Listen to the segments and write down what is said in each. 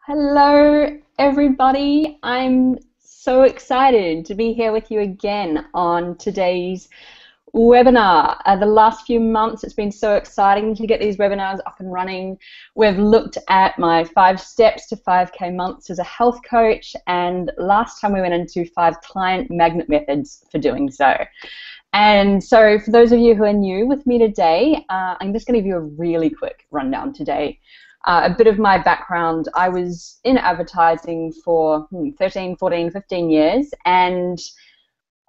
Hello, everybody. I'm so excited to be here with you again on today's webinar. The last few months, it's been so exciting to get these webinars up and running. We've looked at my 5 steps to 5K months as a health coach, and last time we went into 5 client magnet methods for doing so. And so for those of you who are new with me today, I'm just going to give you a really quick rundown today. A bit of my background: I was in advertising for 13, 14, 15 years, and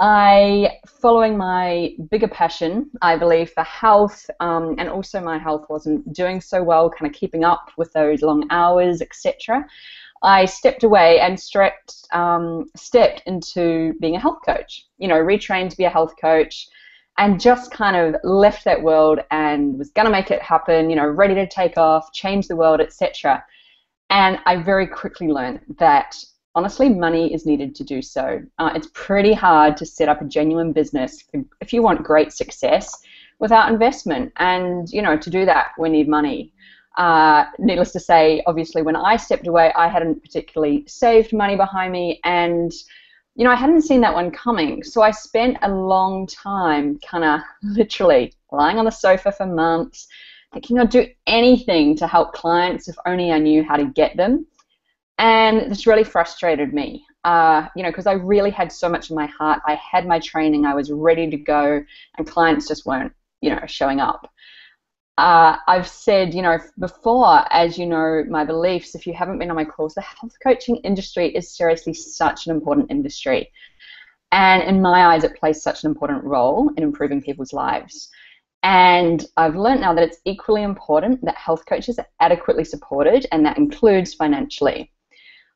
following my bigger passion, I believe, for health, and also my health wasn't doing so well, kind of keeping up with those long hours, etc. I stepped away and stepped into being a health coach, retrained to be a health coach, and just kind of left that world and was going to make it happen, ready to take off, change the world, etc. And I very quickly learned that, honestly, money is needed to do so. It's pretty hard to set up a genuine business if you want great success without investment. And, to do that, we need money. Needless to say, obviously, when I stepped away, I hadn't particularly saved money behind me, and I hadn't seen that one coming. So I spent a long time kind of literally lying on the sofa for months, thinking I'd do anything to help clients if only I knew how to get them. And this really frustrated me, because I really had so much in my heart. I had my training, I was ready to go, and clients just weren't, showing up. I've said, before, as you know, my beliefs, if you haven't been on my course, the health coaching industry is seriously such an important industry. And in my eyes, it plays such an important role in improving people's lives. And I've learned now that it's equally important that health coaches are adequately supported, and that includes financially.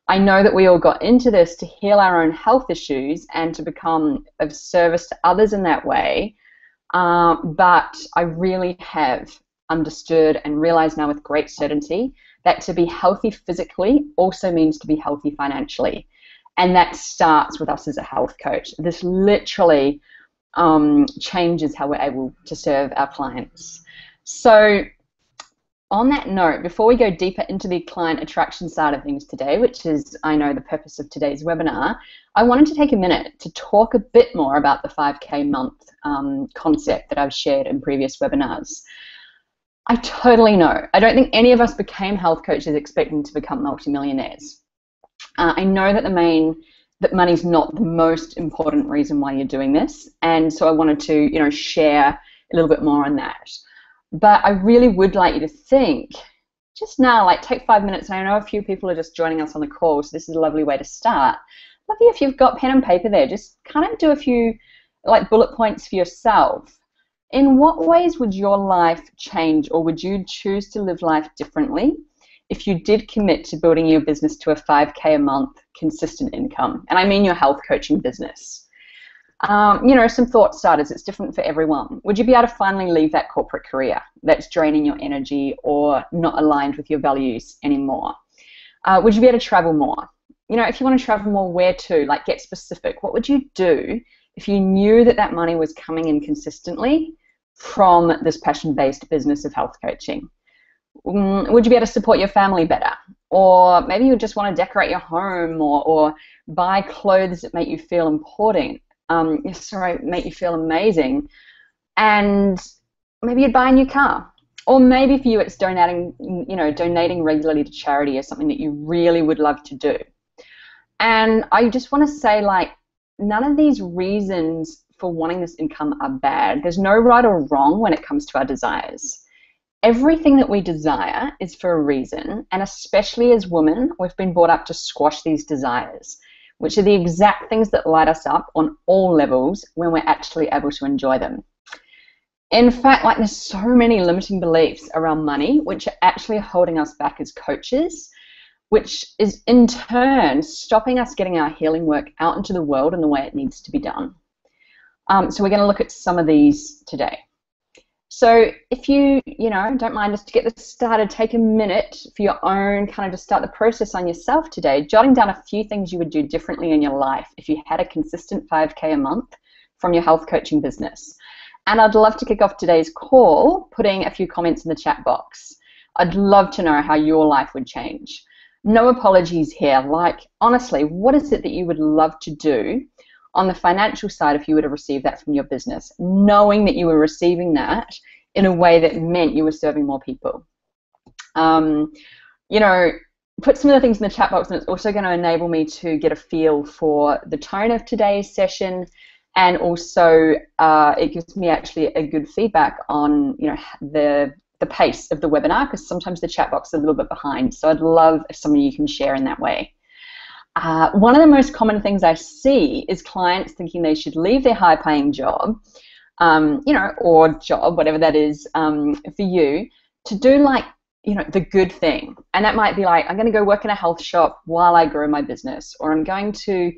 I know that we all got into this to heal our own health issues and to become of service to others in that way, but I really have understood and realize now with great certainty that to be healthy physically also means to be healthy financially. And that starts with us as a health coach. This literally changes how we're able to serve our clients. So on that note, before we go deeper into the client attraction side of things today, which is, I know, the purpose of today's webinar, I wanted to take a minute to talk a bit more about the 5K month concept that I've shared in previous webinars. I totally know. I don't think any of us became health coaches expecting to become multimillionaires. I know that that money's not the most important reason why you're doing this, and so I wanted to, share a little bit more on that. But I really would like you to think just now, take 5 minutes, and I know a few people are just joining us on the call, so this is a lovely way to start. Love you if you've got pen and paper there, just kind of do a few bullet points for yourself. In what ways would your life change, or would you choose to live life differently if you did commit to building your business to a 5K a month consistent income? And I mean your health coaching business. Some thought starters. It's different for everyone. Would you be able to finally leave that corporate career that's draining your energy or not aligned with your values anymore? Would you be able to travel more? If you want to travel more, where to? Get specific. What would you do if you knew that that money was coming in consistently from this passion-based business of health coaching? Would you be able to support your family better? Or maybe you just want to decorate your home or buy clothes that make you feel important, make you feel amazing. And maybe you'd buy a new car. Or maybe for you it's donating regularly to charity is something that you really would love to do. And I just want to say, none of these reasons for wanting this income are bad. There's no right or wrong when it comes to our desires. Everything that we desire is for a reason, and especially as women, we've been brought up to squash these desires, which are the exact things that light us up on all levels when we're actually able to enjoy them. In fact, there's so many limiting beliefs around money which are actually holding us back as coaches, which is in turn stopping us getting our healing work out into the world in the way it needs to be done. So we're going to look at some of these today. So if you, don't mind, just to get this started, take a minute for your own to start the process on yourself today, jotting down a few things you would do differently in your life if you had a consistent 5K a month from your health coaching business. And I'd love to kick off today's call putting a few comments in the chat box. I'd love to know how your life would change. no apologies here. Like, honestly, what is it that you would love to do on the financial side if you were to receive that from your business, knowing that you were receiving that in a way that meant you were serving more people? You know, put some of the things in the chat box, and it's also going to enable me to get a feel for the tone of today's session, and also it gives me actually a good feedback on, you know, the pace of the webinar, because sometimes the chat box is a little bit behind. So I'd love if some of you can share in that way. One of the most common things I see is clients thinking they should leave their high-paying job, you know, or job, whatever that is for you, to do, like, you know, the good thing. And that might be like, I'm going to go work in a health shop while I grow my business, or I'm going to, you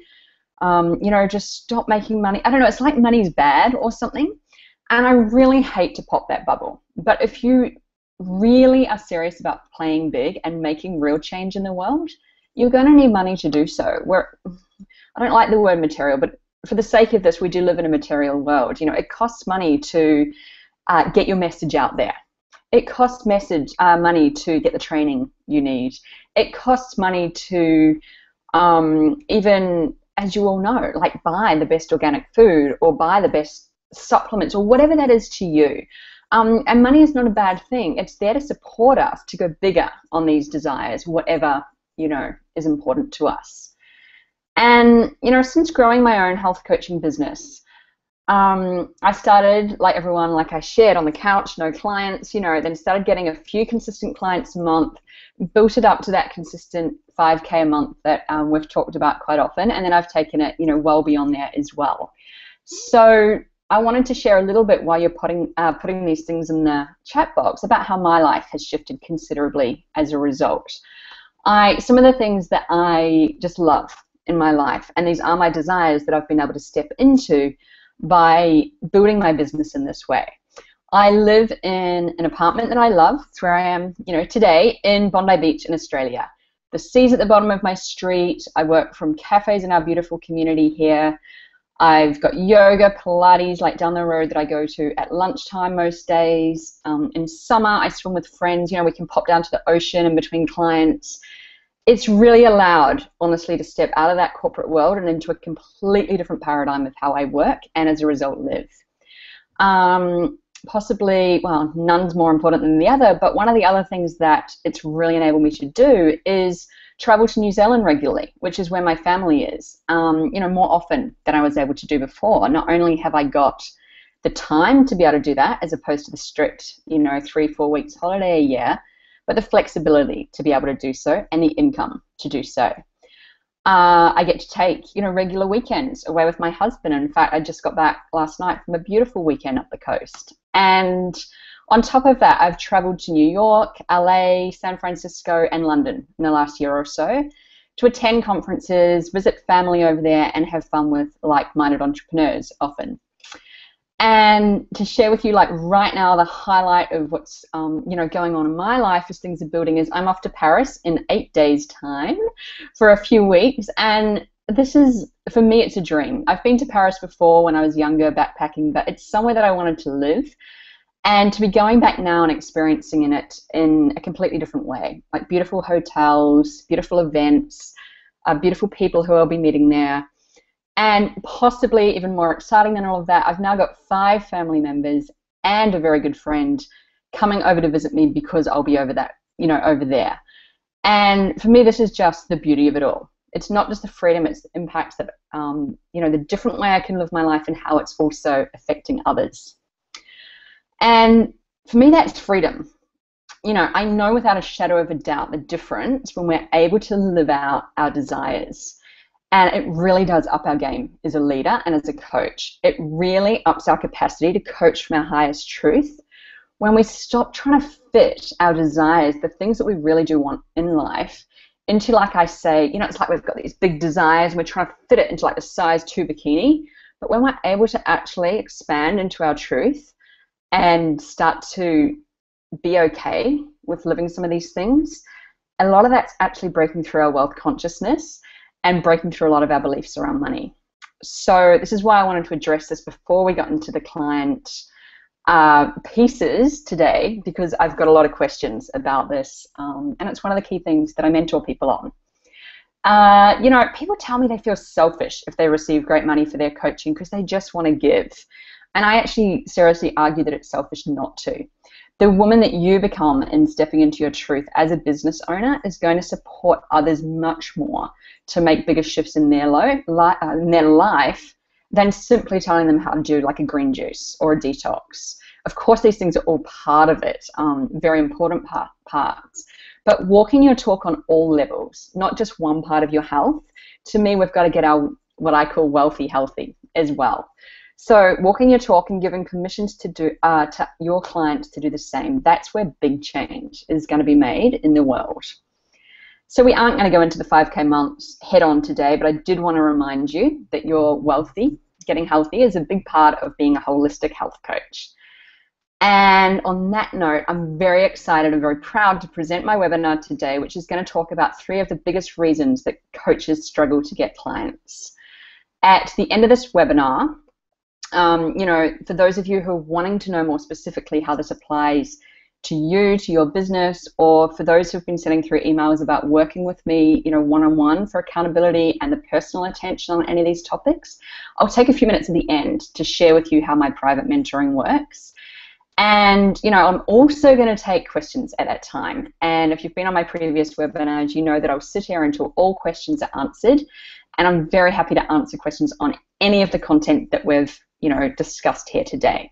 know, just stop making money. I don't know, it's like money's bad or something. And I really hate to pop that bubble. But if you really are serious about playing big and making real change in the world, you're going to need money to do so. I don't like the word material, but for the sake of this, we do live in a material world. You know, it costs money to get your message out there. It costs money to get the training you need. It costs money to even, as you all know, like, buy the best organic food or buy the best supplements or whatever that is to you. And money is not a bad thing. It's there to support us to go bigger on these desires, whatever, you know, is important to us. And, you know, since growing my own health coaching business, I started, like everyone, like I shared, on the couch, no clients, you know, then started getting a few consistent clients a month, built it up to that consistent 5K a month that we've talked about quite often, and then I've taken it, you know, well beyond that as well. So I wanted to share a little bit while you're putting these things in the chat box about how my life has shifted considerably as a result. Some of the things that I just love in my life, and these are my desires that I've been able to step into by building my business in this way. I live in an apartment that I love. It's where I am, you know, today in Bondi Beach in Australia. The sea's at the bottom of my street. I work from cafes in our beautiful community here. I've got yoga, Pilates, like down the road that I go to at lunchtime most days. In summer, I swim with friends. You know, we can pop down to the ocean in between clients. It's really allowed, honestly, to step out of that corporate world and into a completely different paradigm of how I work and, as a result, live. Possibly, well, none's more important than the other, but one of the other things that it's really enabled me to do is travel to New Zealand regularly, which is where my family is, you know, more often than I was able to do before. Not only have I got the time to be able to do that, as opposed to the strict, you know, 3-4 weeks holiday a year, but the flexibility to be able to do so and the income to do so. I get to take, you know, regular weekends away with my husband. In fact, I just got back last night from a beautiful weekend up the coast. And on top of that, I've traveled to New York, LA, San Francisco, and London in the last year or so to attend conferences, visit family over there, and have fun with like-minded entrepreneurs often. And to share with you, like, right now, the highlight of what's you know, going on in my life as things are building is I'm off to Paris in 8 days' time for a few weeks, and this is, for me, it's a dream. I've been to Paris before when I was younger, backpacking, but it's somewhere that I wanted to live, and to be going back now and experiencing it in a completely different way, like beautiful hotels, beautiful events, beautiful people who I'll be meeting there. And possibly even more exciting than all of that, I've now got 5 family members and a very good friend coming over to visit me because I'll be over that, you know, over there. And for me, this is just the beauty of it all. It's not just the freedom, it's the impact that, you know, the different way I can live my life and how it's also affecting others. And for me, that's freedom. You know, I know without a shadow of a doubt the difference when we're able to live out our desires. And it really does up our game as a leader and as a coach. It really ups our capacity to coach from our highest truth when we stop trying to fit our desires, the things that we really do want in life, into, like I say, you know, it's like we've got these big desires and we're trying to fit it into like a size 2 bikini. But when we're able to actually expand into our truth and start to be okay with living some of these things, a lot of that's actually breaking through our wealth consciousness and breaking through a lot of our beliefs around money. So this is why I wanted to address this before we got into the client pieces today because I've got a lot of questions about this, and it's one of the key things that I mentor people on. You know, people tell me they feel selfish if they receive great money for their coaching because they just want to give. And I actually seriously argue that it's selfish not to. The woman that you become in stepping into your truth as a business owner is going to support others much more to make bigger shifts in their life than simply telling them how to do like a green juice or a detox. Of course, these things are all part of it, very important parts. But walking your talk on all levels, not just one part of your health, to me, we've got to get our, what I call wealthy healthy as well. So walking your talk and giving permissions to your clients to do the same, that's where big change is going to be made in the world. So we aren't going to go into the 5K months head on today, but I did want to remind you that you're wealthy. Getting healthy is a big part of being a holistic health coach. And on that note, I'm very excited and very proud to present my webinar today, which is going to talk about 3 of the biggest reasons that coaches struggle to get clients. At the end of this webinar, you know, for those of you who are wanting to know more specifically how this applies to you, to your business, or for those who've been sending through emails about working with me, you know, one-on-one for accountability and the personal attention on any of these topics, I'll take a few minutes at the end to share with you how my private mentoring works. And, you know, I'm also going to take questions at that time. And if you've been on my previous webinars, you know that I'll sit here until all questions are answered. And I'm very happy to answer questions on any of the content that we've, you know, discussed here today.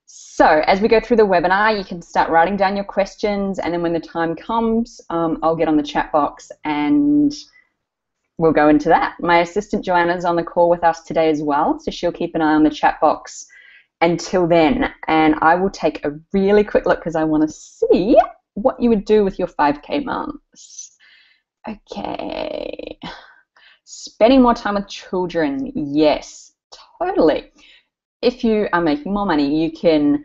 So as we go through the webinar, you can start writing down your questions, and then when the time comes, I'll get on the chat box and we'll go into that. My assistant Joanna's on the call with us today as well, so she'll keep an eye on the chat box until then, and I will take a really quick look because I want to see what you would do with your 5K months. Okay. Spending more time with children, yes, totally. If you are making more money, you can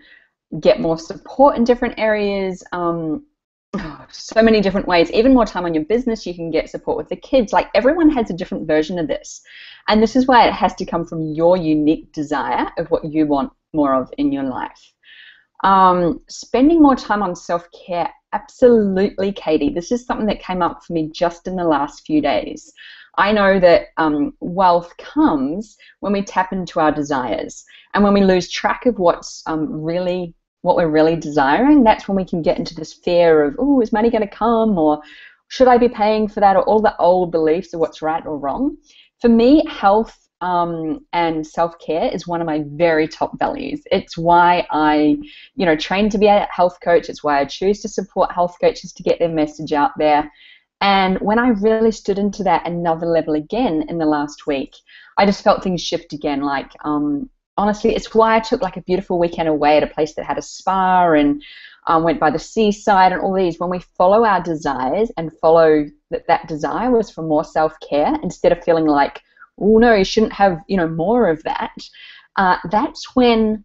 get more support in different areas, so many different ways. Even more time on your business, you can get support with the kids. Like, everyone has a different version of this. And this is why it has to come from your unique desire of what you want more of in your life. Spending more time on self-care, absolutely, Katie. This is something that came up for me just in the last few days. I know that wealth comes when we tap into our desires, and when we lose track of what's what we're really desiring. That's when we can get into this fear of, oh, is money going to come, or should I be paying for that, or all the old beliefs of what's right or wrong. For me, health and self-care is one of my very top values. It's why I, you know, train to be a health coach. It's why I choose to support health coaches to get their message out there. And when I really stood into that another level again in the last week, I just felt things shift again. Like, honestly, it's why I took like a beautiful weekend away at a place that had a spa and went by the seaside and all these. When we follow our desires and follow that desire was for more self-care, instead of feeling like, oh no, you shouldn't have, you know, more of that, that's when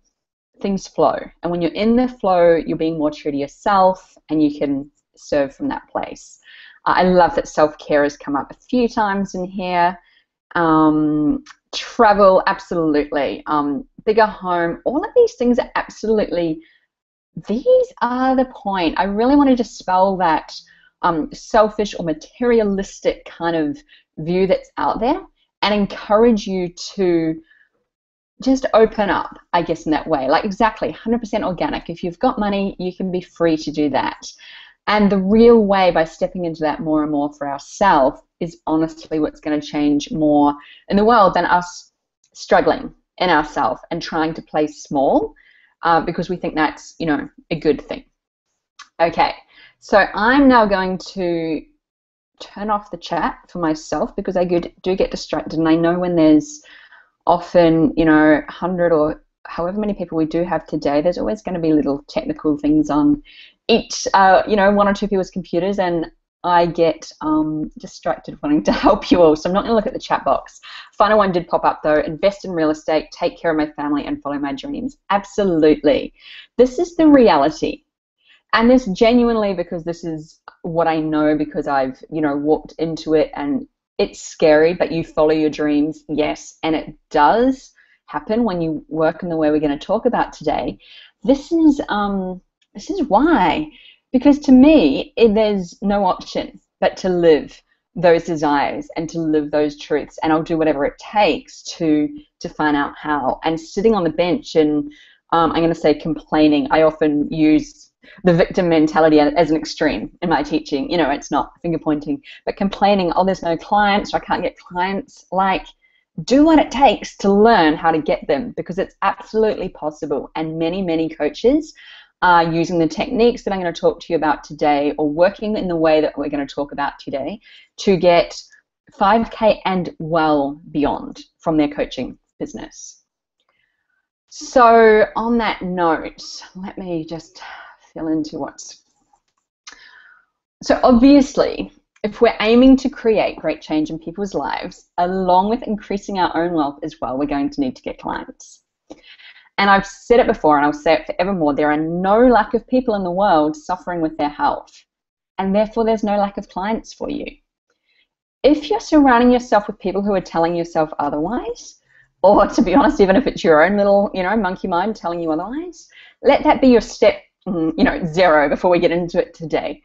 things flow. And when you're in the flow, you're being more true to yourself and you can serve from that place. I love that self-care has come up a few times in here. Travel, absolutely. Bigger home, all of these things are absolutely, these are the point. I really want to dispel that selfish or materialistic kind of view that's out there and encourage you to just open up, I guess, in that way. Like, exactly, 100% organic. If you've got money, you can be free to do that. And the real way, by stepping into that more and more for ourselves, is honestly what's going to change more in the world than us struggling in ourselves and trying to play small because we think that's, you know, a good thing. Okay, so I'm now going to turn off the chat for myself because I do get distracted, and I know when there's often, you know, 100 or however many people we do have today, there's always going to be little technical things on each, you know, 1 or 2 people's computers, and I get distracted wanting to help you all. So I'm not going to look at the chat box. Final one did pop up though. Invest in real estate, take care of my family, and follow my dreams. Absolutely. This is the reality. And this genuinely, because this is what I know, because I've, you know, walked into it, and it's scary, but you follow your dreams, yes, and it does happen when you work in the way we're going to talk about today, this is why. Because to me, there's no option but to live those desires and to live those truths, and I'll do whatever it takes to find out how. And sitting on the bench and I'm going to say complaining, I often use the victim mentality as an extreme in my teaching. You know, it's not finger pointing, but complaining, oh, there's no clients, or I can't get clients. Like, do what it takes to learn how to get them, because it's absolutely possible. And many, many coaches are using the techniques that I'm going to talk to you about today, or working in the way that we're going to talk about today, to get 5K and well beyond from their coaching business. So on that note, let me just fill into what's... So obviously, if we're aiming to create great change in people's lives, along with increasing our own wealth as well, we're going to need to get clients. And I've said it before, and I'll say it forevermore, there are no lack of people in the world suffering with their health, and therefore there's no lack of clients for you. If you're surrounding yourself with people who are telling yourself otherwise, or to be honest, even if it's your own little, monkey mind telling you otherwise, let that be your step, 0 before we get into it today.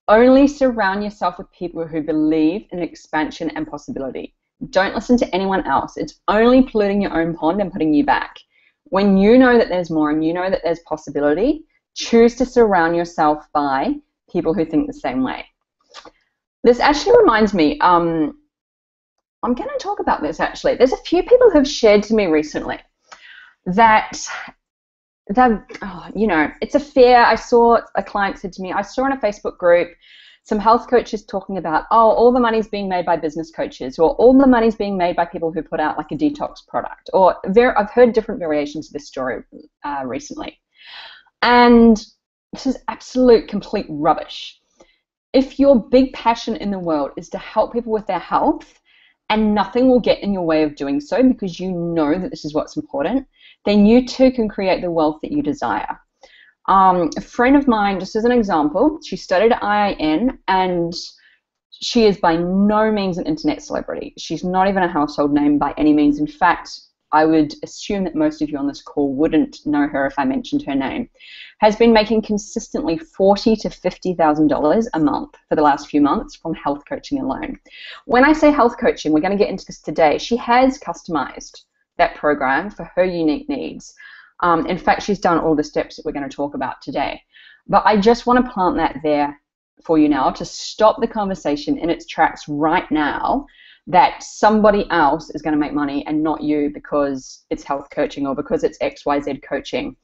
Only surround yourself with people who believe in expansion and possibility. Don't listen to anyone else. It's only polluting your own pond and putting you back. When you know that there's more and you know that there's possibility, choose to surround yourself by people who think the same way. This actually reminds me, I'm going to talk about this actually. There's a few people who have shared to me recently that it's a fear. I saw a client said to me, I saw in a Facebook group some health coaches talking about, all the money's being made by business coaches, or all the money's being made by people who put out like a detox product. Or I've heard different variations of this story recently. And this is absolute, complete rubbish. If your big passion in the world is to help people with their health, and nothing will get in your way of doing so because you know that this is what's important, then you too can create the wealth that you desire. A friend of mine, just as an example, she studied IIN, and she is by no means an internet celebrity. She's not even a household name by any means. In fact, I would assume that most of you on this call wouldn't know her if I mentioned her name. Has been making consistently $40,000 to $50,000 a month for the last few months from health coaching alone. When I say health coaching, we're going to get into this today. She has customized that program for her unique needs. In fact, she's done all the steps that we're going to talk about today. But I just want to plant that there for you now to stop the conversation in its tracks right now, that somebody else is going to make money and not you because it's health coaching or because it's XYZ coaching.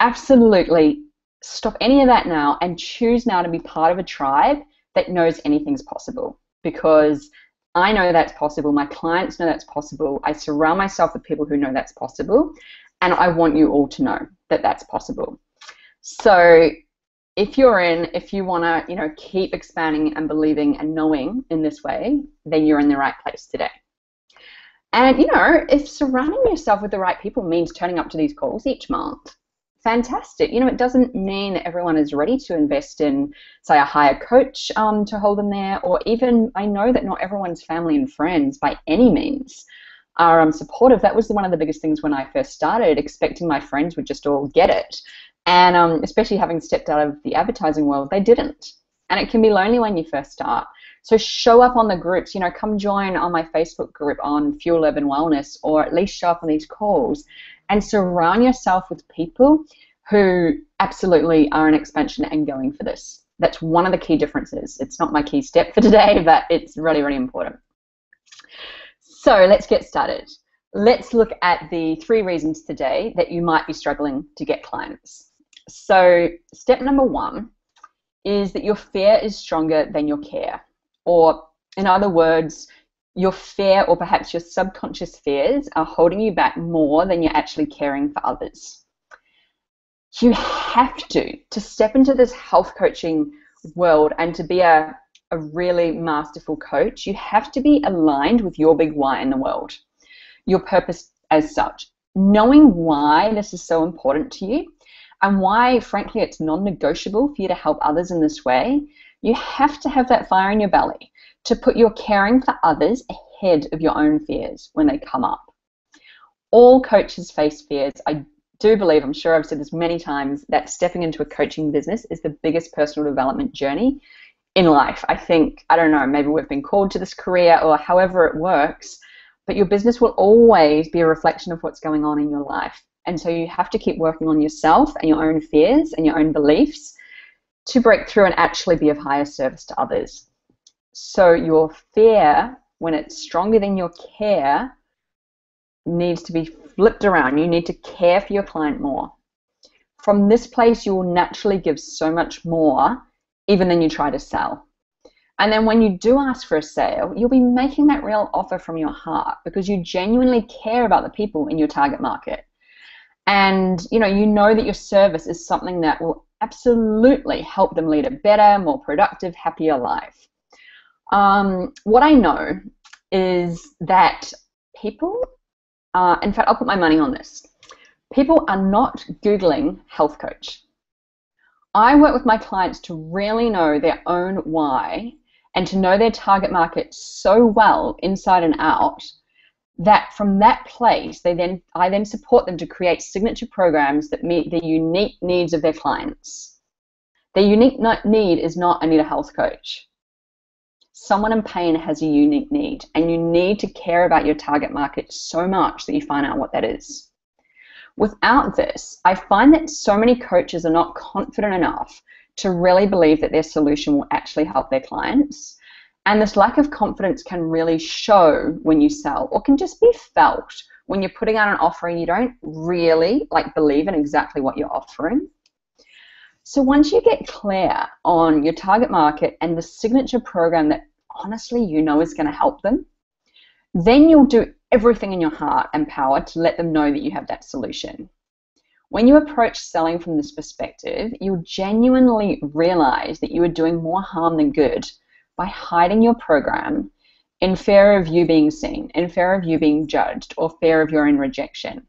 Absolutely stop any of that now and choose now to be part of a tribe that knows anything's possible, because I know that's possible. My clients know that's possible. I surround myself with people who know that's possible, and I want you all to know that that's possible. So if you want to, keep expanding and believing and knowing in this way, then you're in the right place today. And, if surrounding yourself with the right people means turning up to these calls each month, fantastic. It doesn't mean that everyone is ready to invest in, say, a higher coach to hold them there, or even, I know that not everyone's family and friends by any means are supportive. That was one of the biggest things when I first started, expecting my friends would just all get it. And especially having stepped out of the advertising world, they didn't. And it can be lonely when you first start. So show up on the groups, come join on my Facebook group on Fuel Urban Wellness, or at least show up on these calls, and surround yourself with people who absolutely are in expansion and going for this. That's one of the key differences. It's not my key step for today, but it's really, really important. So let's get started. Let's look at the 3 reasons today that you might be struggling to get clients. So step number 1 is that your fear is stronger than your care. Or in other words, your fear, or perhaps your subconscious fears, are holding you back more than you're actually caring for others. You have to step into this health coaching world and to be a really masterful coach, you have to be aligned with your big why in the world, your purpose as such. Knowing why this is so important to you and why, frankly, it's non-negotiable for you to help others in this way, you have to have that fire in your belly to put your caring for others ahead of your own fears when they come up. All coaches face fears. I do believe, I'm sure I've said this many times, that stepping into a coaching business is the biggest personal development journey in life. I think, I don't know, maybe we've been called to this career or however it works, but your business will always be a reflection of what's going on in your life. And so you have to keep working on yourself and your own fears and your own beliefs to break through and actually be of higher service to others. So your fear, when it's stronger than your care, needs to be flipped around. You need to care for your client more. From this place, you will naturally give so much more even than you try to sell. And then when you do ask for a sale, you'll be making that real offer from your heart because you genuinely care about the people in your target market. And you know that your service is something that will absolutely help them lead a better, more productive, happier life. What I know is that people, in fact, I'll put my money on this, people are not Googling health coach. I work with my clients to really know their own why and to know their target market so well inside and out that from that place, I then support them to create signature programs that meet the unique needs of their clients. Their unique need is not, I need a health coach. Someone in pain has a unique need, and you need to care about your target market so much that you find out what that is. Without this, I find that so many coaches are not confident enough to really believe that their solution will actually help their clients. And this lack of confidence can really show when you sell, or can just be felt when you're putting out an offer and you don't really believe in exactly what you're offering. So once you get clear on your target market and the signature program that honestly you know is going to help them, then you'll do everything in your heart and power to let them know that you have that solution. When you approach selling from this perspective, you'll genuinely realize that you are doing more harm than good by hiding your program in fear of you being seen, in fear of you being judged, or fear of your own rejection.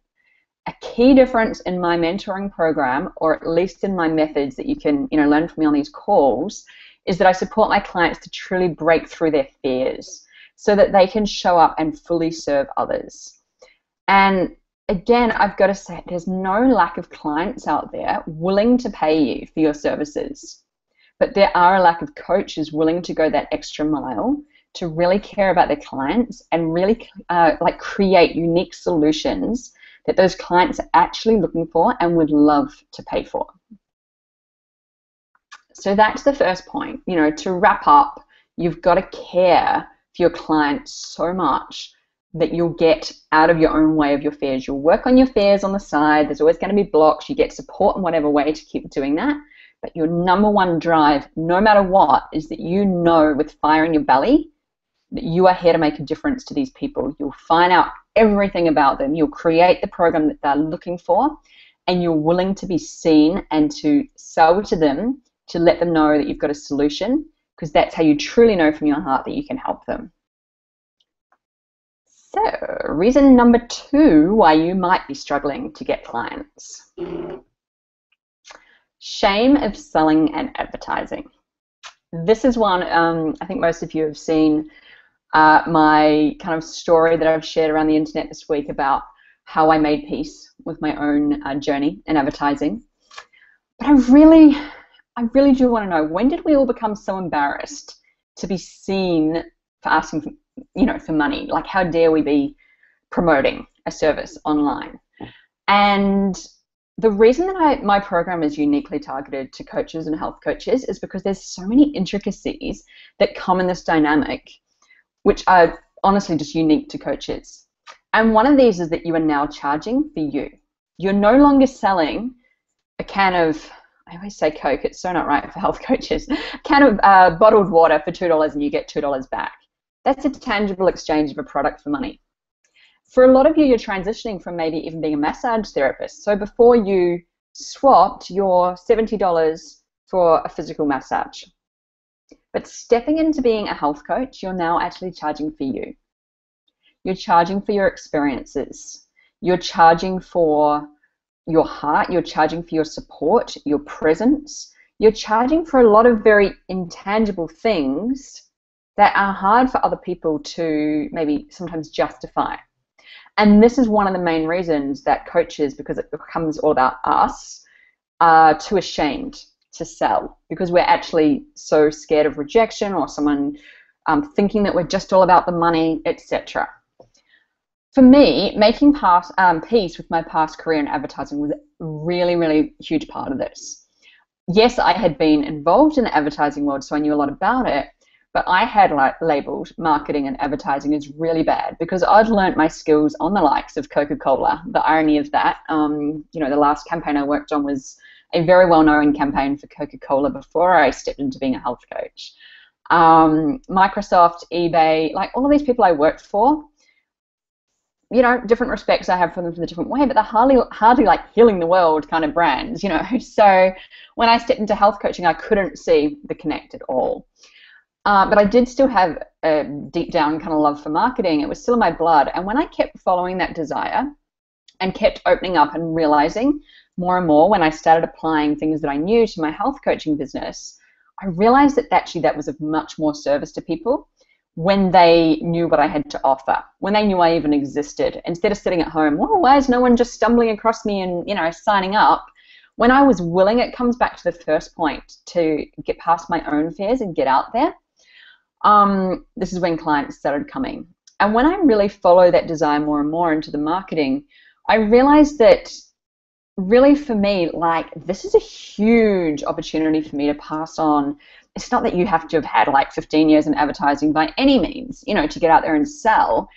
A key difference in my mentoring program, or at least in my methods that you can learn from me on these calls, is that I support my clients to truly break through their fears so that they can show up and fully serve others. And again, I've got to say, there's no lack of clients out there willing to pay you for your services. But there are a lack of coaches willing to go that extra mile to really care about their clients and really create unique solutions that those clients are actually looking for and would love to pay for. So that's the first point. To wrap up, you've got to care for your clients so much that you'll get out of your own way of your fears. You'll work on your fears on the side. There's always going to be blocks. You get support in whatever way to keep doing that. But your number one drive, no matter what, is that you know with fire in your belly that you are here to make a difference to these people. You'll find out everything about them. You'll create the program that they're looking for, and you're willing to be seen and to sell to them to let them know that you've got a solution, because that's how you truly know from your heart that you can help them. So, reason number 2 why you might be struggling to get clients. Shame of selling and advertising. This is one, I think most of you have seen my kind of story that I've shared around the internet this week about how I made peace with my own journey in advertising. But I really do want to know, when did we all become so embarrassed to be seen for asking for money? Like, how dare we be promoting a service online? And the reason that my program is uniquely targeted to coaches and health coaches is because there's so many intricacies that come in this dynamic, which are honestly just unique to coaches. And one of these is that you are now charging for you. You're no longer selling a can of, I always say Coke, it's so not right for health coaches, a can of bottled water for $2 and you get $2 back. That's a tangible exchange of a product for money. For a lot of you, you're transitioning from maybe even being a massage therapist. So before you swapped your $70 for a physical massage. But stepping into being a health coach, you're now actually charging for you. You're charging for your experiences. You're charging for your heart. You're charging for your support, your presence. You're charging for a lot of very intangible things that are hard for other people to maybe sometimes justify. And this is one of the main reasons that coaches, because it becomes all about us, are too ashamed to sell, because we're actually so scared of rejection or someone thinking that we're just all about the money, etc. For me, making peace with my past career in advertising was a really, really huge part of this. Yes, I had been involved in the advertising world, so I knew a lot about it, but I had labeled marketing and advertising as really bad because I'd learnt my skills on the likes of Coca-Cola. The irony of that, the last campaign I worked on was a very well-known campaign for Coca-Cola before I stepped into being a health coach. Microsoft, eBay, like all of these people I worked for, different respects I have for them for the different way, but they're hardly like healing the world kind of brands, So when I stepped into health coaching, I couldn't see the connect at all. But I did still have a deep down kind of love for marketing. It was still in my blood. And when I kept following that desire and kept opening up and realizing more and more when I started applying things that I knew to my health coaching business, I realized that actually that was of much more service to people when they knew what I had to offer, when they knew I even existed. Instead of sitting at home, well, why is no one just stumbling across me and, signing up? When I was willing, it comes back to the first point, to get past my own fears and get out there. This is when clients started coming. And when I really follow that desire more and more into the marketing, I realized that really for me, like, this is a huge opportunity for me to pass on. It's not that you have to have had like 15 years in advertising by any means, to get out there and sell.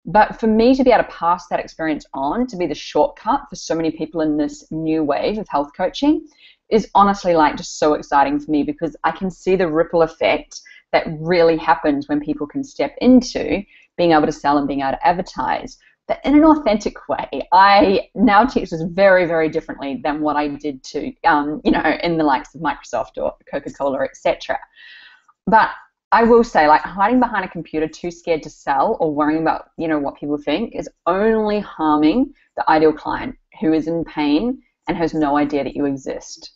But for me to be able to pass that experience on, to be the shortcut for so many people in this new wave of health coaching, is honestly like just so exciting for me, because I can see the ripple effect that really happens when people can step into being able to sell and being able to advertise. But in an authentic way. I now teach this very, very differently than what I did to, in the likes of Microsoft or Coca-Cola, etc. But I will say, like, hiding behind a computer too scared to sell or worrying about, what people think is only harming the ideal client who is in pain and has no idea that you exist.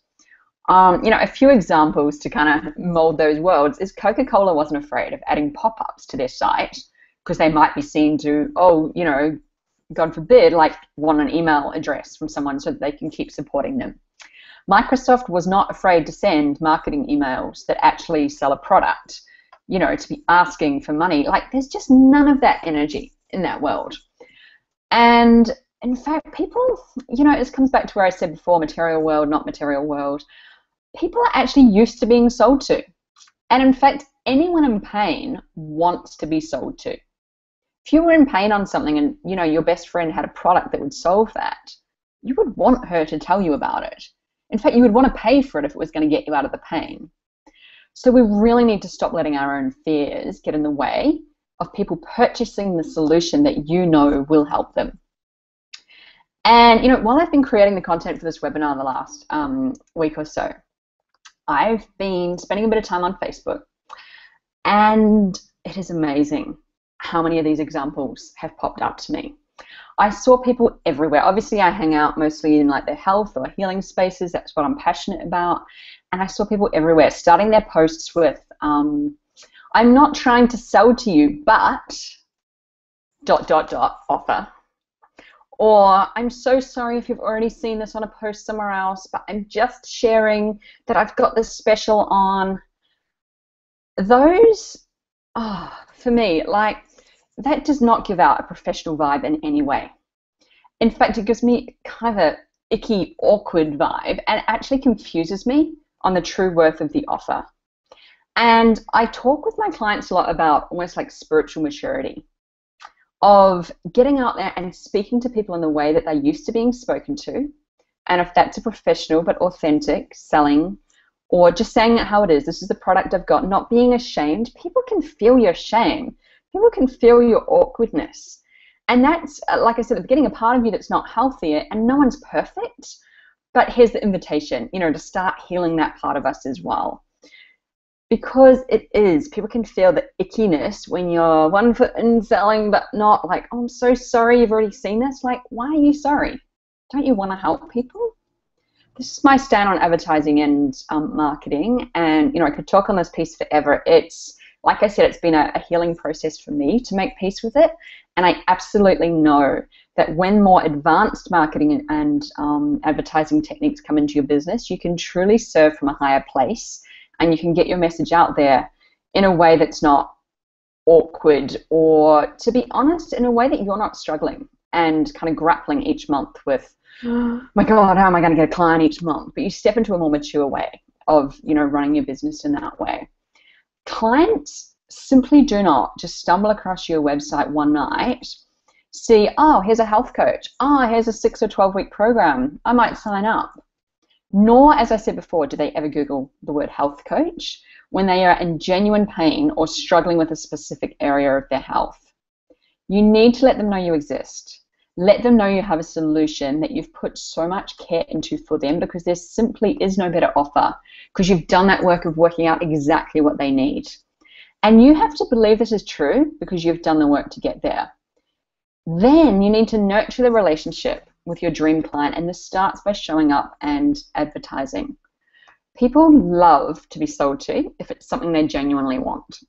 A few examples to kind of mold those worlds is Coca-Cola wasn't afraid of adding pop-ups to their site because they might be seen to, God forbid, like want an email address from someone so that they can keep supporting them. Microsoft was not afraid to send marketing emails that actually sell a product, to be asking for money. Like, there's just none of that energy in that world. And in fact, people, this comes back to where I said before, material world, not material world. People are actually used to being sold to. And in fact, anyone in pain wants to be sold to. If you were in pain on something and, your best friend had a product that would solve that, you would want her to tell you about it. In fact, you would want to pay for it if it was going to get you out of the pain. So we really need to stop letting our own fears get in the way of people purchasing the solution that will help them. And, while I've been creating the content for this webinar the last week or so, I've been spending a bit of time on Facebook, and it is amazing how many of these examples have popped up to me. I saw people everywhere. Obviously, I hang out mostly in like the health or healing spaces. That's what I'm passionate about. And I saw people everywhere starting their posts with, I'm not trying to sell to you, but ... offer. Or, I'm so sorry if you've already seen this on a post somewhere else, but I'm just sharing that I've got this special on. Those, for me, like, that does not give out a professional vibe in any way. In fact, it gives me kind of a icky, awkward vibe, and it actually confuses me on the true worth of the offer. And I talk with my clients a lot about almost like spiritual maturity, of getting out there and speaking to people in the way that they're used to being spoken to, and if that's a professional but authentic selling, or just saying it how it is, this is the product I've got, not being ashamed. People can feel your shame. People can feel your awkwardness. And that's, like I said at the beginning, a part of you that's not healthy, and no one's perfect, but here's the invitation, to start healing that part of us as well. Because it is, people can feel the ickiness when you're 1 foot in selling, but not like, oh, I'm so sorry you've already seen this. Like, why are you sorry? Don't you want to help people? This is my stand on advertising and marketing, and I could talk on this piece forever. It's like I said, it's been a healing process for me to make peace with it. And I absolutely know that when more advanced marketing and advertising techniques come into your business, you can truly serve from a higher place, and you can get your message out there in a way that's not awkward, or, to be honest, in a way that you're not struggling and kind of grappling each month with, oh my God, how am I going to get a client each month? But you step into a more mature way of, running your business in that way. Clients simply do not just stumble across your website one night, see, oh, here's a health coach, oh, here's a 6 or 12-week program, I might sign up. Nor, as I said before, do they ever Google the word health coach when they are in genuine pain or struggling with a specific area of their health. You need to let them know you exist. Let them know you have a solution that you've put so much care into for them, because there simply is no better offer, because you've done that work of working out exactly what they need. And you have to believe this is true because you've done the work to get there. Then you need to nurture the relationship with your dream client, and this starts by showing up and advertising. People love to be sold to if it's something they genuinely want.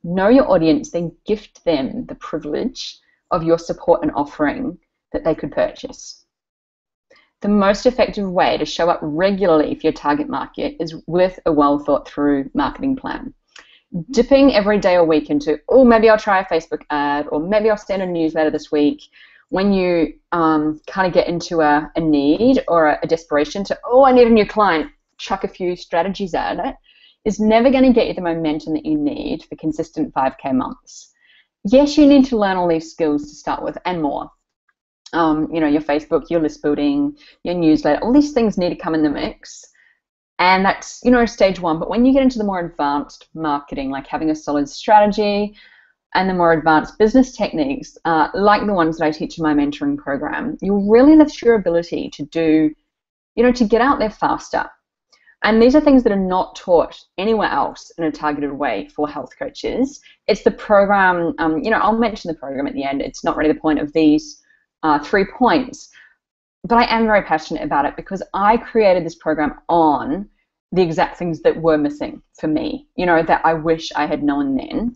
Know your audience, then gift them the privilege of your support and offering that they could purchase. The most effective way to show up regularly for your target market is with a well thought through marketing plan. Dipping every day or week into, oh, maybe I'll try a Facebook ad, or maybe I'll send a newsletter this week, when you kind of get into a need or a desperation to, oh, I need a new client, chuck a few strategies at it, is never going to get you the momentum that you need for consistent 5K months. Yes, you need to learn all these skills to start with and more. Your Facebook, your list building, your newsletter, all these things need to come in the mix. And that's, stage one. But when you get into the more advanced marketing, like having a solid strategy and the more advanced business techniques, like the ones that I teach in my mentoring program, you'll really lift your ability to do, to get out there faster. And these are things that are not taught anywhere else in a targeted way for health coaches. It's the program, I'll mention the program at the end. It's not really the point of these 3 points, but I am very passionate about it because I created this program on the exact things that were missing for me, that I wish I had known then.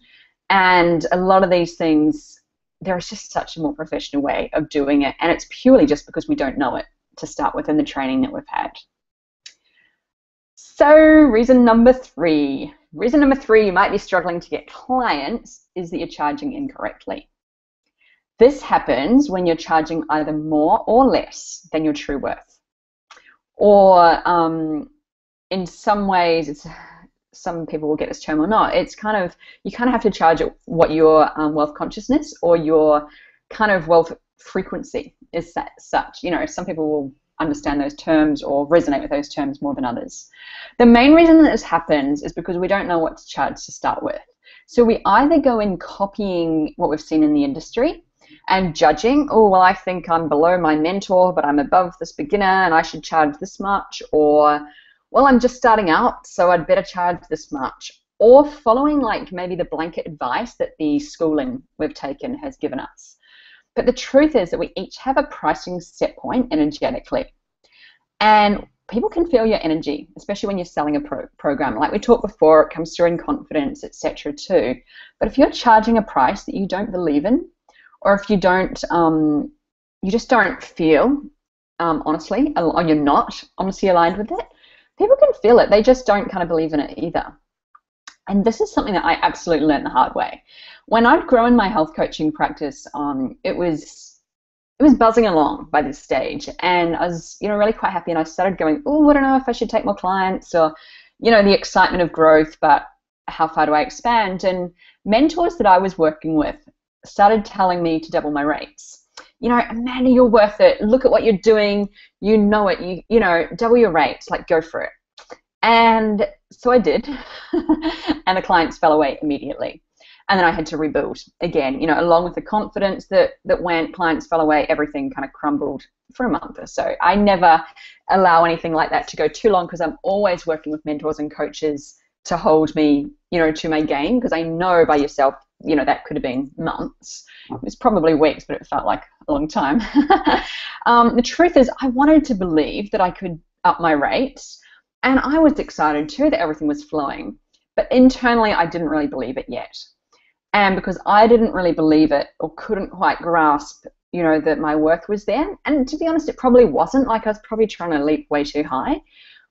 And a lot of these things, there is just such a more professional way of doing it, and it's purely just because we don't know it to start with in the training that we've had. So reason number three you might be struggling to get clients is that you're charging incorrectly. This happens when you're charging either more or less than your true worth. Or in some ways, some people will get this term or not, you kind of have to charge at what your wealth consciousness or your kind of wealth frequency is such. Some people will understand those terms or resonate with those terms more than others. The main reason that this happens is because we don't know what to charge to start with. So we either go in copying what we've seen in the industry and judging, oh, well, I think I'm below my mentor, but I'm above this beginner and I should charge this much, or, well, I'm just starting out, so I'd better charge this much, or following like maybe the blanket advice that the schooling we've taken has given us. But the truth is that we each have a pricing set point energetically. And people can feel your energy, especially when you're selling a program. Like we talked before, it comes through in confidence, etc. too. But if you're charging a price that you don't believe in, or if you don't, you just don't feel, honestly, or you're not honestly aligned with it, people can feel it. They just don't kind of believe in it either. And this is something that I absolutely learned the hard way. When I'd grown my health coaching practice, it was buzzing along by this stage, and I was, really quite happy. And I started going, oh, I don't know if I should take more clients, or, the excitement of growth, but how far do I expand? And mentors that I was working with started telling me to double my rates. Amanda, you're worth it. Look at what you're doing. You know it. You know, double your rates. Like, go for it. And so I did, and the clients fell away immediately. And then I had to rebuild again, along with the confidence that went, clients fell away, everything kind of crumbled for a month or so. I never allow anything like that to go too long because I'm always working with mentors and coaches to hold me, to my game, because I know by yourself, that could have been months. It was probably weeks, but it felt like a long time. The truth is I wanted to believe that I could up my rates, and I was excited too that everything was flowing. But internally, I didn't really believe it yet. And because I didn't really believe it or couldn't quite grasp, you know, that my worth was there, and to be honest, it probably wasn't, like I was probably trying to leap way too high,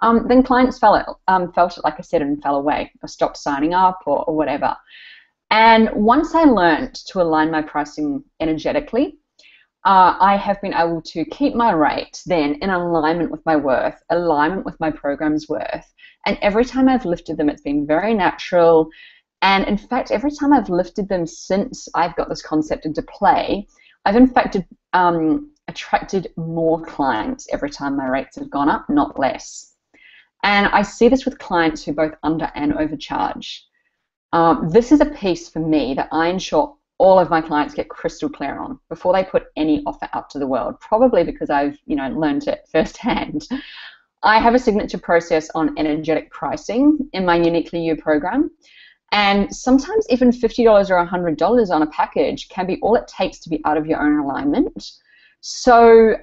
then clients felt it, like I said, and fell away or stopped signing up or whatever. And once I learned to align my pricing energetically, I have been able to keep my rates then in alignment with my worth, alignment with my program's worth. And every time I've lifted them, it's been very natural. And in fact, every time I've lifted them since I've got this concept into play, I've in fact attracted more clients every time my rates have gone up, not less. And I see this with clients who both under and overcharge. This is a piece for me that I ensure all of my clients get crystal clear on before they put any offer out to the world, probably because I've, you know, learned it firsthand. I have a signature process on energetic pricing in my Uniquely You program. And sometimes even $50 or $100 on a package can be all it takes to be out of your own alignment. So,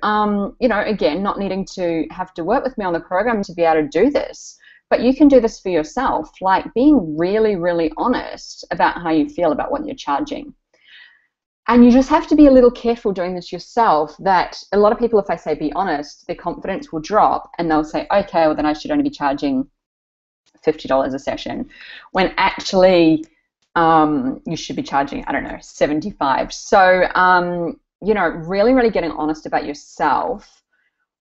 you know, again, not needing to have to work with me on the program to be able to do this, but you can do this for yourself, like being really, really honest about how you feel about what you're charging. And you just have to be a little careful doing this yourself, that a lot of people, if I say be honest, their confidence will drop and they'll say, okay, well then I should only be charging $50 a session, when actually you should be charging, I don't know, 75. So, you know, really, really getting honest about yourself.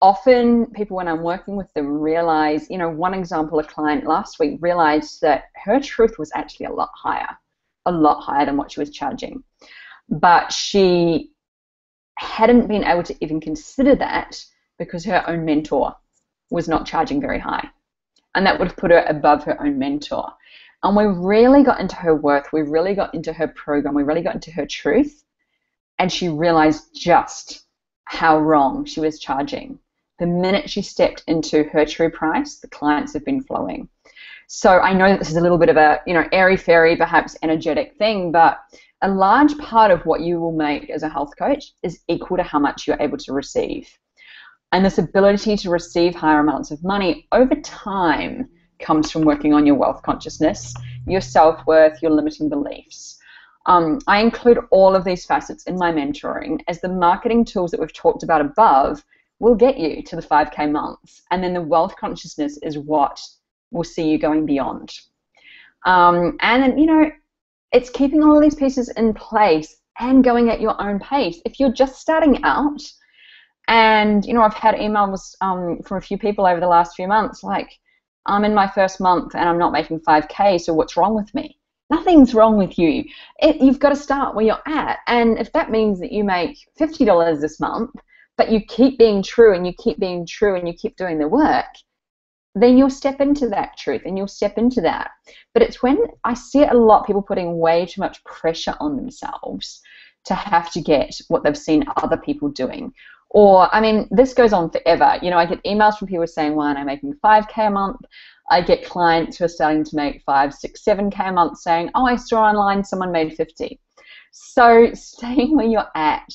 Often people, when I'm working with them, realize, you know, one example, a client last week realized that her truth was actually a lot higher than what she was charging. But she hadn't been able to even consider that because her own mentor was not charging very high. And that would have put her above her own mentor. And we really got into her worth. We really got into her program. We really got into her truth. And she realized just how wrong she was charging. The minute she stepped into her true price, the clients have been flowing. So I know that this is a little bit of a, you know, airy-fairy, perhaps energetic thing, but a large part of what you will make as a health coach is equal to how much you're able to receive. And this ability to receive higher amounts of money over time comes from working on your wealth consciousness, your self-worth, your limiting beliefs. I include all of these facets in my mentoring, as the marketing tools that we've talked about above will get you to the 5K months. And then the wealth consciousness is what will see you going beyond. And then, you know, it's keeping all of these pieces in place and going at your own pace. If you're just starting out, and, you know, I've had emails from a few people over the last few months like, I'm in my first month and I'm not making 5K, so what's wrong with me? Nothing's wrong with you. You've got to start where you're at. And if that means that you make $50 this month, but you keep being true and you keep being true and you keep doing the work, then you'll step into that truth and you'll step into that. But it's when I see a lot of people putting way too much pressure on themselves to have to get what they've seen other people doing. Or, I mean, this goes on forever. You know, I get emails from people saying, why am I making 5K a month? I get clients who are starting to make 5, 6, 7K a month saying, oh, I saw online someone made 50. So staying where you're at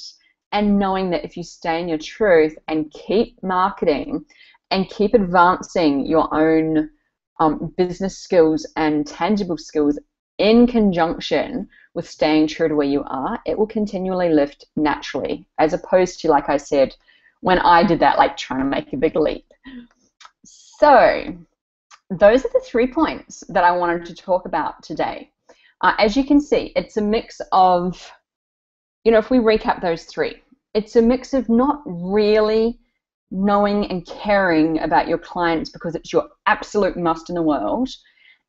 and knowing that if you stay in your truth and keep marketing and keep advancing your own business skills and tangible skills in conjunction with staying true to where you are, it will continually lift naturally, as opposed to, like I said, when I did that, like trying to make a big leap. So those are the 3 points that I wanted to talk about today. As you can see, it's a mix of, you know, if we recap those 3, it's a mix of not really knowing and caring about your clients because it's your absolute must in the world,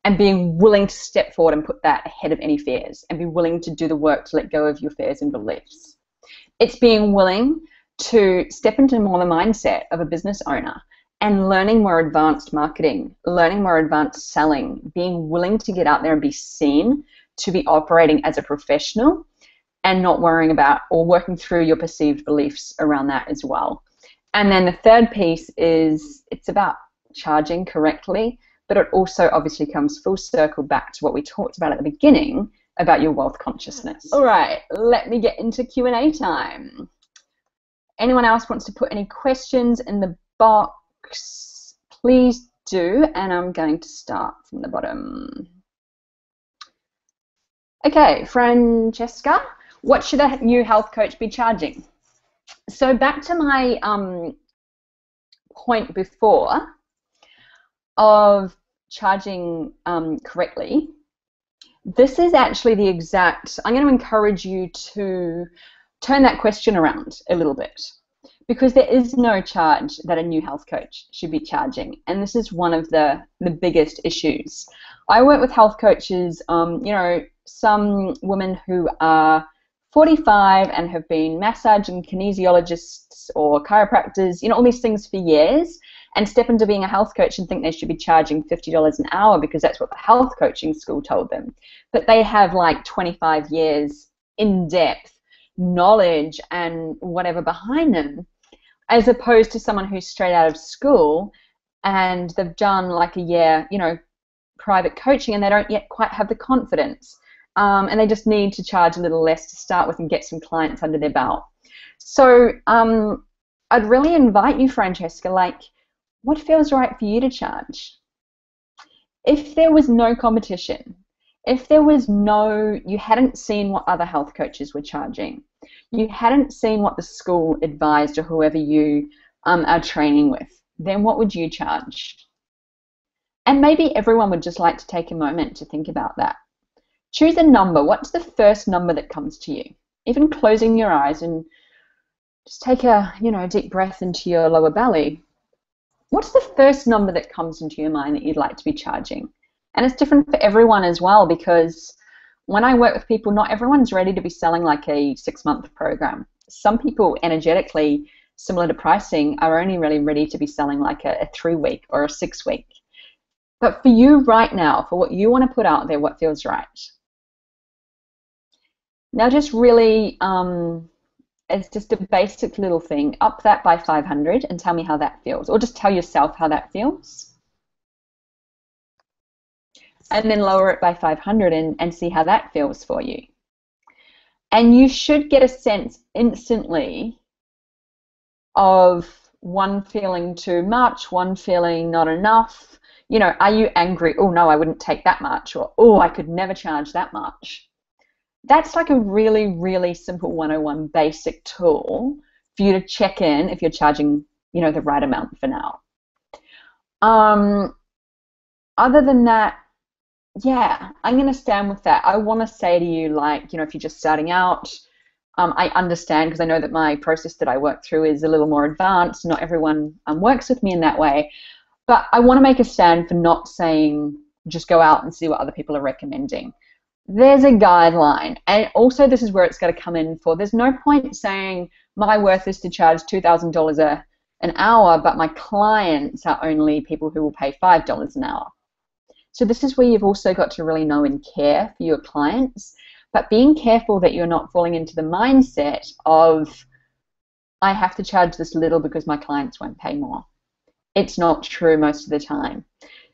and being willing to step forward and put that ahead of any fears and be willing to do the work to let go of your fears and beliefs. It's being willing to step into more the mindset of a business owner and learning more advanced marketing, learning more advanced selling, being willing to get out there and be seen, to be operating as a professional and not worrying about or working through your perceived beliefs around that as well. And then the third piece is it's about charging correctly, but it also obviously comes full circle back to what we talked about at the beginning about your wealth consciousness. All right, let me get into Q&A time. Anyone else wants to put any questions in the box, please do, and I'm going to start from the bottom. Okay, Francesca, what should a new health coach be charging? So back to my point before of charging correctly, this is actually the exact, I'm going to encourage you to turn that question around a little bit, because there is no charge that a new health coach should be charging, and this is one of the biggest issues. I work with health coaches, some women who are 45 and have been massage and kinesiologists or chiropractors, all these things for years, and step into being a health coach and think they should be charging $50 an hour because that's what the health coaching school told them. But they have like 25 years in-depth knowledge and whatever behind them, as opposed to someone who's straight out of school and they've done like a year, private coaching, and they don't yet quite have the confidence. And they just need to charge a little less to start with and get some clients under their belt. So I'd really invite you, Francesca, what feels right for you to charge? If there was no competition, if there was you hadn't seen what other health coaches were charging, you hadn't seen what the school advised or whoever you are training with, then what would you charge? And maybe everyone would just like to take a moment to think about that. Choose a number. What's the first number that comes to you? Even closing your eyes and just take a deep breath into your lower belly. What's the first number that comes into your mind that you'd like to be charging? And it's different for everyone as well, because when I work with people, not everyone's ready to be selling like a 6-month program. Some people energetically, similar to pricing, are only really ready to be selling like a 3-week or a 6-week. But for you right now, for what you want to put out there, what feels right? Now just really, it's just a basic little thing. Up that by 500 and tell me how that feels. Or just tell yourself how that feels. And then lower it by 500 and see how that feels for you. And you should get a sense instantly of one feeling too much, one feeling not enough. Are you angry? Oh, no, I wouldn't take that much. Or, oh, I could never charge that much. That's like a really, really simple 101 basic tool for you to check in if you're charging, the right amount for now. Other than that, yeah, I'm going to stand with that. I want to say to you, if you're just starting out, I understand, because I know that my process that I work through is a little more advanced. Not everyone works with me in that way. But I want to make a stand for not saying just go out and see what other people are recommending. There's a guideline, and also this is where it's got to come in for. There's no point saying my worth is to charge $2,000 an hour, but my clients are only people who will pay $5 an hour. So this is where you've also got to really know and care for your clients, but being careful that you're not falling into the mindset of I have to charge this little because my clients won't pay more. It's not true most of the time.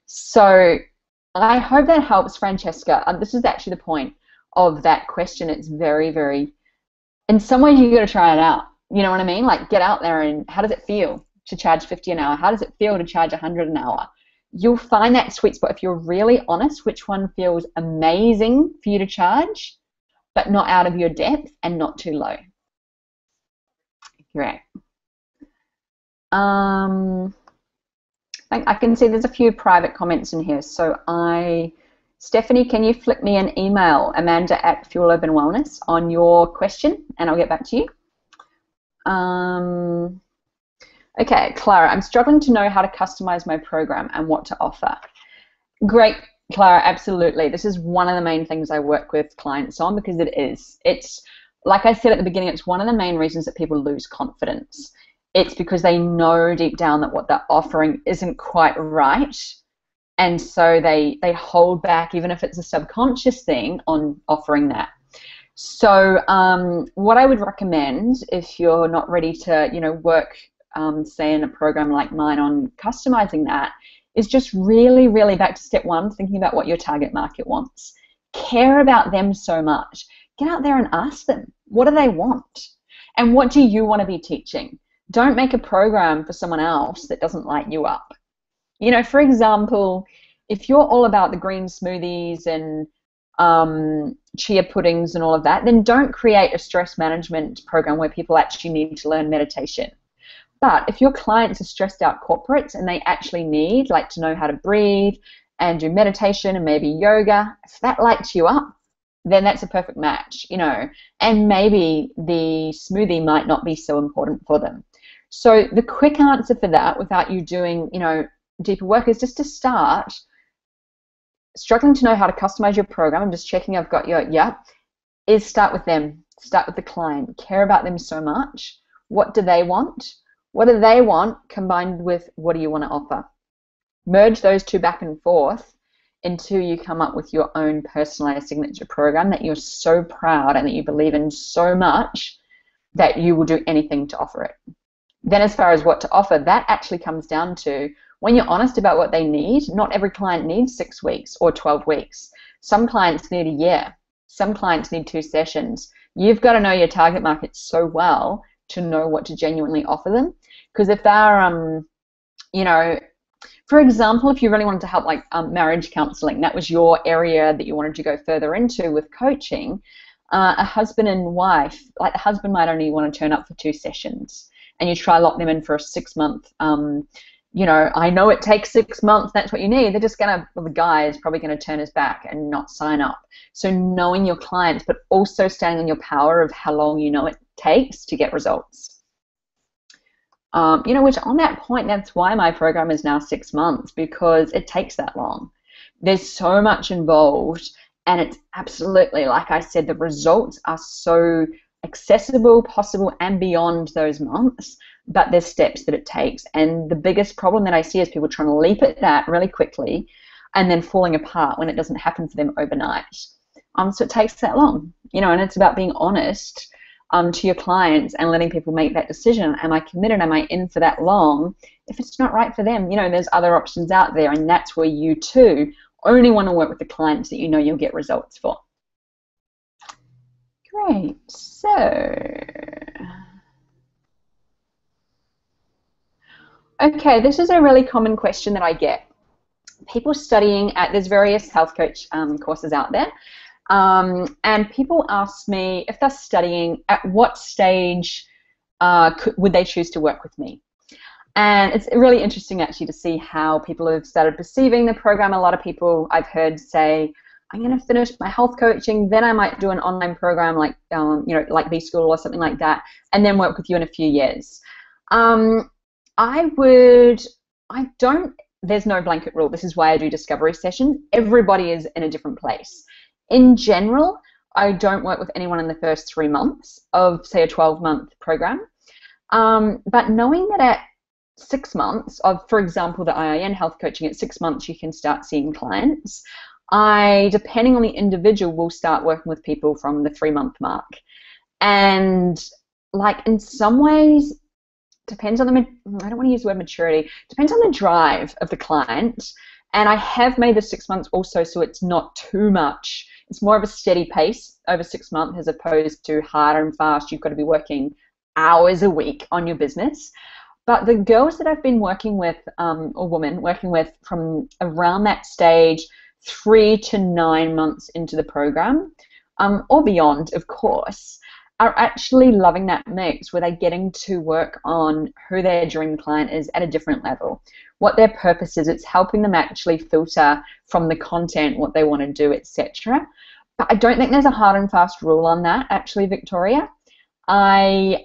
So I hope that helps, Francesca. This is actually the point of that question. It's very, very, in some ways you've got to try it out. You know what I mean? Get out there and how does it feel to charge 50 an hour? How does it feel to charge 100 an hour? You'll find that sweet spot if you're really honest, which one feels amazing for you to charge, but not out of your depth and not too low. Great. I can see there's a few private comments in here. So Stephanie, can you flick me an email, Amanda@Fuel Urban Wellness, on your question, and I'll get back to you. Okay, Clara, I'm struggling to know how to customize my program and what to offer. Great, Clara, absolutely. This is one of the main things I work with clients on, because it's like I said at the beginning, it's one of the main reasons that people lose confidence. It's because they know deep down that what they're offering isn't quite right, and so they hold back, even if it's a subconscious thing, on offering that. So what I would recommend, if you're not ready to work say in a program like mine on customizing that, is just really, really back to step one, thinking about what your target market wants. Care about them so much. Get out there and ask them, what do they want? And what do you want to be teaching? Don't make a program for someone else that doesn't light you up. For example, if you're all about the green smoothies and chia puddings and all of that, then don't create a stress management program where people actually need to learn meditation. But if your clients are stressed out corporates and they actually need like to know how to breathe and do meditation and maybe yoga, if that lights you up, then that's a perfect match, you know, and maybe the smoothie might not be so important for them. So the quick answer for that, without you doing, you know, deeper work, is just to start struggling to know how to customize your program. I'm just checking I've got your, is start with them, start with the client, care about them so much. What do they want? What do they want combined with what do you want to offer? Merge those two back and forth until you come up with your own personalized signature program that you're so proud and that you believe in so much that you will do anything to offer it. Then as far as what to offer, that actually comes down to when you're honest about what they need. Not every client needs 6 weeks or 12 weeks. Some clients need a year. Some clients need 2 sessions. You've got to know your target market so well to know what to genuinely offer them. Because if they're, you know, for example, if you really wanted to help like marriage counseling, that was your area that you wanted to go further into with coaching, a husband and wife, like the husband might only want to turn up for 2 sessions and you try lock them in for a 6-month, you know, I know it takes 6 months, that's what you need. They're just going to, well, the guy is probably going to turn his back and not sign up. So knowing your clients, but also standing on your power of how long you know it takes to get results. You know, which on that point, that's why my program is now 6 months, because it takes that long. There's so much involved, and it's absolutely, like I said, the results are so accessible, possible, and beyond those months, but there's steps that it takes. And the biggest problem that I see is people trying to leap at that really quickly and then falling apart when it doesn't happen for them overnight. So it takes that long, you know, and it's about being honest to your clients and letting people make that decision. Am I committed? Am I in for that long? If it's not right for them, you know, there's other options out there, and that's where you too only want to work with the clients that you know you'll get results for. Great. So, okay, this is a really common question that I get. People studying at, there's various health coach courses out there. And people ask me if they're studying, at what stage would they choose to work with me? And it's really interesting actually to see how people have started perceiving the program. A lot of people I've heard say, I'm going to finish my health coaching, then I might do an online program like, you know, like B-School or something like that, and then work with you in a few years. There's no blanket rule. This is why I do discovery sessions. Everybody is in a different place. In general, I don't work with anyone in the first 3 months of, say, a 12-month program. But knowing that at 6 months of, for example, the IIN health coaching, at 6 months you can start seeing clients. Depending on the individual, will start working with people from the 3-month mark. And like in some ways, depends on I don't want to use the word maturity, depends on the drive of the client. And I have made the 6 months also so it's not too much. It's more of a steady pace over 6 months as opposed to hard and fast. You've got to be working hours a week on your business. But the girls that I've been working with, or women working with from around that stage, 3 to 9 months into the program, or beyond, of course, are actually loving that mix where they're getting to work on who their dream client is at a different level, what their purpose is. It's helping them actually filter from the content what they want to do, etc. But I don't think there's a hard and fast rule on that, actually, Victoria. I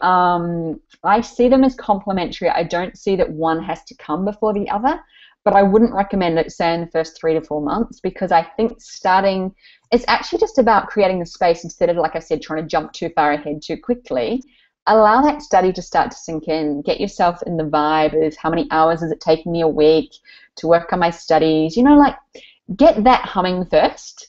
see them as complementary. I don't see that one has to come before the other, but I wouldn't recommend it, say, in the first 3 to 4 months, because I think it's actually just about creating the space instead of, like I said, trying to jump too far ahead too quickly. Allow that study to start to sink in. Get yourself in the vibe of how many hours is it taking me a week to work on my studies. You know, like, get that humming first.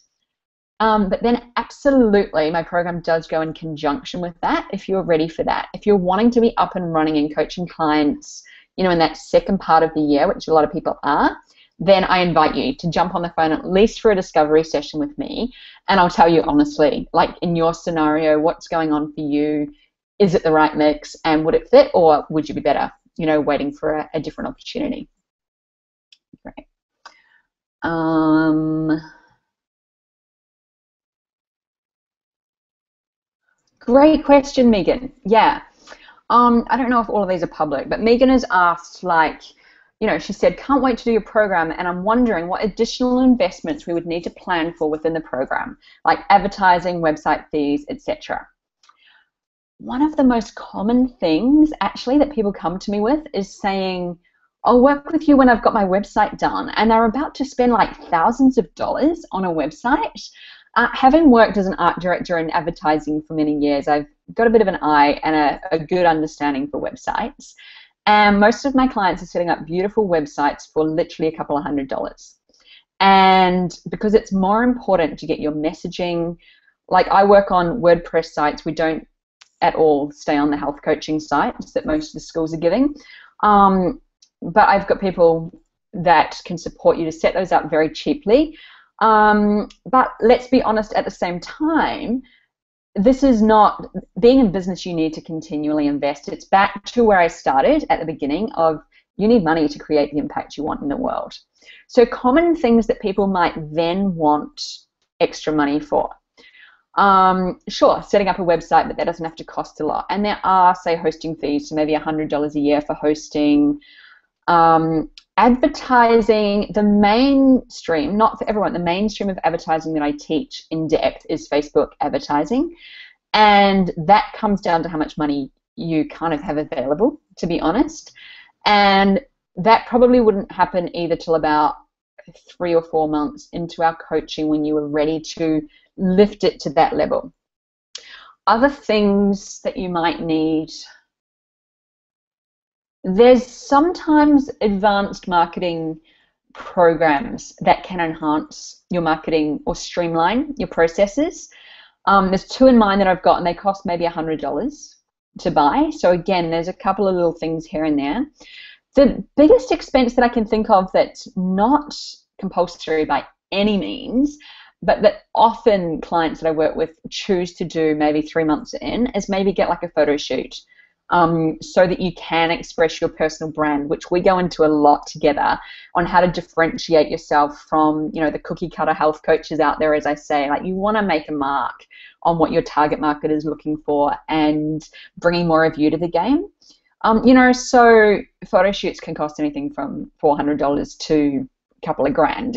But then absolutely my program does go in conjunction with that if you're ready for that. If you're wanting to be up and running and coaching clients, you know, in that second part of the year, which a lot of people are, then I invite you to jump on the phone at least for a discovery session with me, and I'll tell you honestly, like in your scenario, what's going on for you, is it the right mix, and would it fit, or would you be better, you know, waiting for a different opportunity? Great. Great question, Megan. Yeah. I don't know if all of these are public, but Megan has asked, like, she said, can't wait to do your program, and I'm wondering what additional investments we would need to plan for within the program, like advertising, website fees, etc. One of the most common things, actually, that people come to me with is saying, I'll work with you when I've got my website done, and they're about to spend like thousands of dollars on a website. Having worked as an art director in advertising for many years, I've got a bit of an eye and a good understanding for websites. And most of my clients are setting up beautiful websites for literally a couple of $100s. And because it's more important to get your messaging, like I work on WordPress sites, we don't at all stay on the health coaching sites that most of the schools are giving. But I've got people that can support you to set those up very cheaply. But let's be honest, at the same time, this is not, being in business, you need to continually invest. It's back to where I started at the beginning of, you need money to create the impact you want in the world. So common things that people might then want extra money for. Sure, setting up a website, but that doesn't have to cost a lot. And there are, say, hosting fees, so maybe $100 a year for hosting. Advertising, the mainstream, not for everyone, the mainstream of advertising that I teach in depth is Facebook advertising. And that comes down to how much money you kind of have available, to be honest. And that probably wouldn't happen either till about 3 or 4 months into our coaching when you were ready to lift it to that level. Other things that you might need, there's sometimes advanced marketing programs that can enhance your marketing or streamline your processes. There's 2 in mind that I've got, and they cost maybe $100 to buy. So again, there's a couple of little things here and there. The biggest expense that I can think of that's not compulsory by any means, but that often clients that I work with choose to do maybe 3 months in, is maybe get like a photo shoot. So that you can express your personal brand, which we go into a lot together on how to differentiate yourself from, the cookie cutter health coaches out there, as I say. Like, you want to make a mark on what your target market is looking for and bringing more of you to the game. So photo shoots can cost anything from $400 to a couple of grand,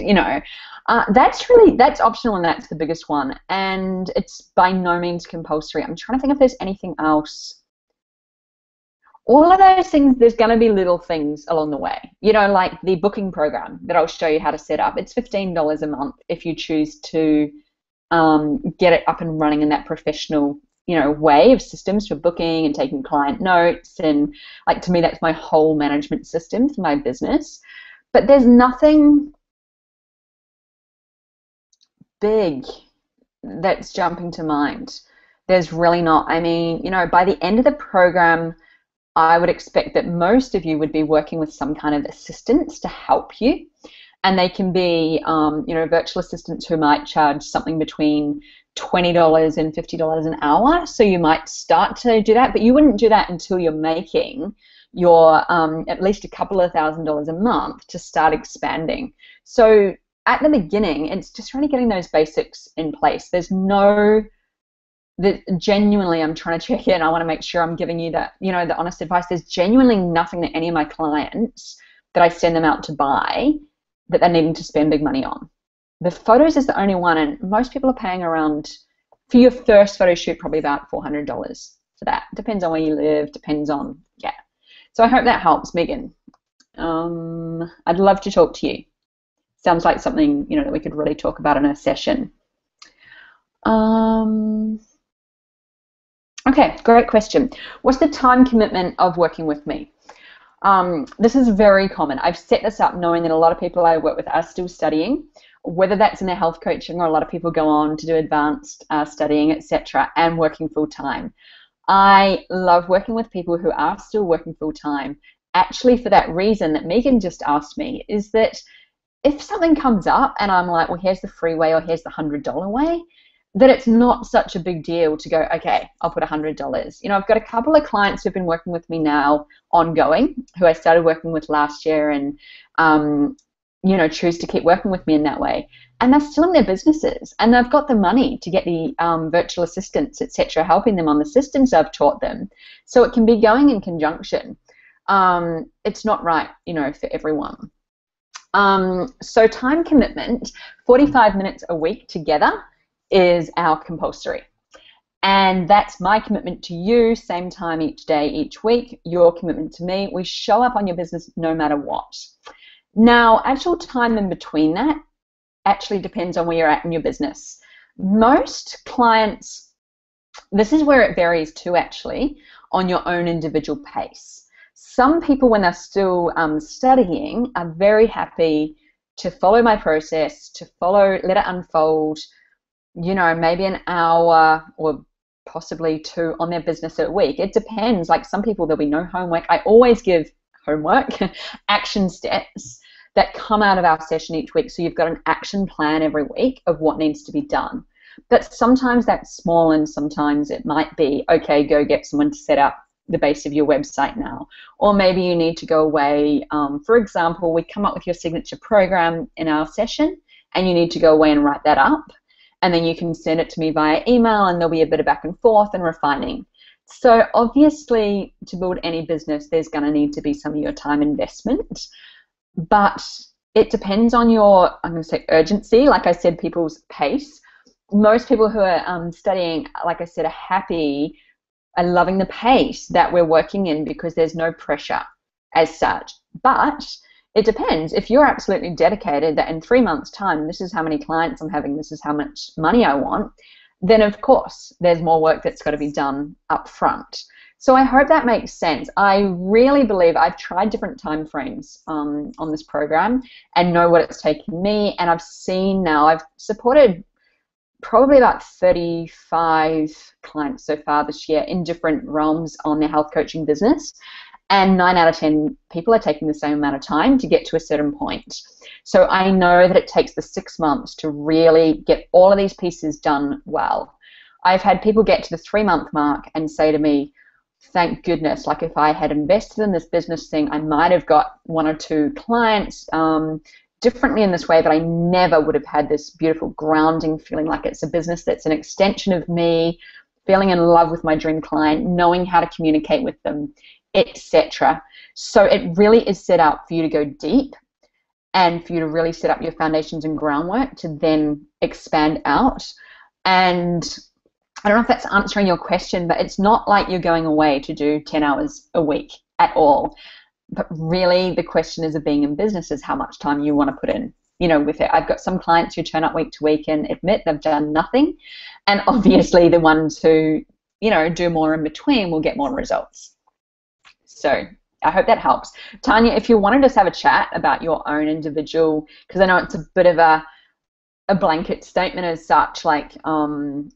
that's optional, and that's the biggest one. And it's by no means compulsory. I'm trying to think if there's anything else. All of those things, there's going to be little things along the way. Like the booking program that I'll show you how to set up. It's $15 a month if you choose to get it up and running in that professional, way of systems for booking and taking client notes. And like, to me, that's my whole management system for my business. But there's nothing big that's jumping to mind. There's really not. I mean, by the end of the program, I would expect that most of you would be working with some kind of assistants to help you. And they can be, virtual assistants who might charge something between $20 and $50 an hour. So you might start to do that, but you wouldn't do that until you're making your at least a couple of $1,000s a month to start expanding. So at the beginning, it's just really getting those basics in place. There's no... genuinely, I'm trying to check in. I want to make sure I'm giving you that, the honest advice. There's genuinely nothing that any of my clients that I send them out to buy that they're needing to spend big money on. The photos is the only one, and most people are paying around, for your first photo shoot, probably about $400 for that. Depends on where you live, depends on, yeah. So I hope that helps, Megan. I'd love to talk to you. Sounds like something, that we could really talk about in a session. Okay, great question. What's the time commitment of working with me? This is very common. I've set this up knowing that a lot of people I work with are still studying, whether that's in their health coaching or a lot of people go on to do advanced studying, etc., and working full-time. I love working with people who are still working full-time, actually for that reason that Megan just asked me, is that if something comes up and I'm like, well, here's the free way or here's the $100 way, that it's not such a big deal to go, okay, I'll put $100. I've got a couple of clients who've been working with me now ongoing, who I started working with last year and, choose to keep working with me in that way. and they're still in their businesses, and they've got the money to get the virtual assistants, etc., helping them on the systems I've taught them. So it can be going in conjunction. It's not right, you know, for everyone. So time commitment, 45 minutes a week together is our compulsory. And that's my commitment to you, same time each day, each week, your commitment to me. We show up on your business no matter what. Now, actual time in between that actually depends on where you're at in your business. Most clients, this is where it varies too, actually, on your own individual pace. Some people, when they're still studying, are very happy to follow my process, to follow, let it unfold, you know, maybe an hour or possibly 2 on their business a week. It depends. Like some people, there'll be no homework. I always give homework, action steps that come out of our session each week. So you've got an action plan every week of what needs to be done. But sometimes that's small, and sometimes it might be, okay, go get someone to set up the base of your website now. Or maybe you need to go away. For example, we come up with your signature program in our session, and you need to go away and write that up. And then you can send it to me via email, and there'll be a bit of back and forth and refining. So obviously, to build any business, there's going to need to be some of your time investment. But it depends on your, I'm going to say, urgency. Like I said, people's pace. Most people who are studying, like I said, are happy and loving the pace that we're working in because there's no pressure as such. But it depends. If you're absolutely dedicated that in 3 months' time, this is how many clients I'm having, this is how much money I want, then of course there's more work that's got to be done up front. So I hope that makes sense. I really believe I've tried different time frames on this program and know what it's taken me, and I've seen now, I've supported probably about 35 clients so far this year in different realms on their health coaching business. And 9 out of 10 people are taking the same amount of time to get to a certain point. So I know that it takes the 6 months to really get all of these pieces done well. I've had people get to the 3-month mark and say to me, thank goodness, like if I had invested in this business thing, I might have got 1 or 2 clients differently in this way, but I never would have had this beautiful grounding feeling like it's a business that's an extension of me, feeling in love with my dream client, knowing how to communicate with them, etc. So it really is set out for you to go deep and for you to really set up your foundations and groundwork to then expand out. And I don't know if that's answering your question, but it's not like you're going away to do 10 hours a week at all. But really the question is of being in business is how much time you want to put in, you know, with it. I've got some clients who turn up week to week and admit they've done nothing. And obviously the ones who, you know, do more in between will get more results. So I hope that helps. Tanya, if you want to just have a chat about your own individual, because I know it's a bit of a blanket statement as such, like, and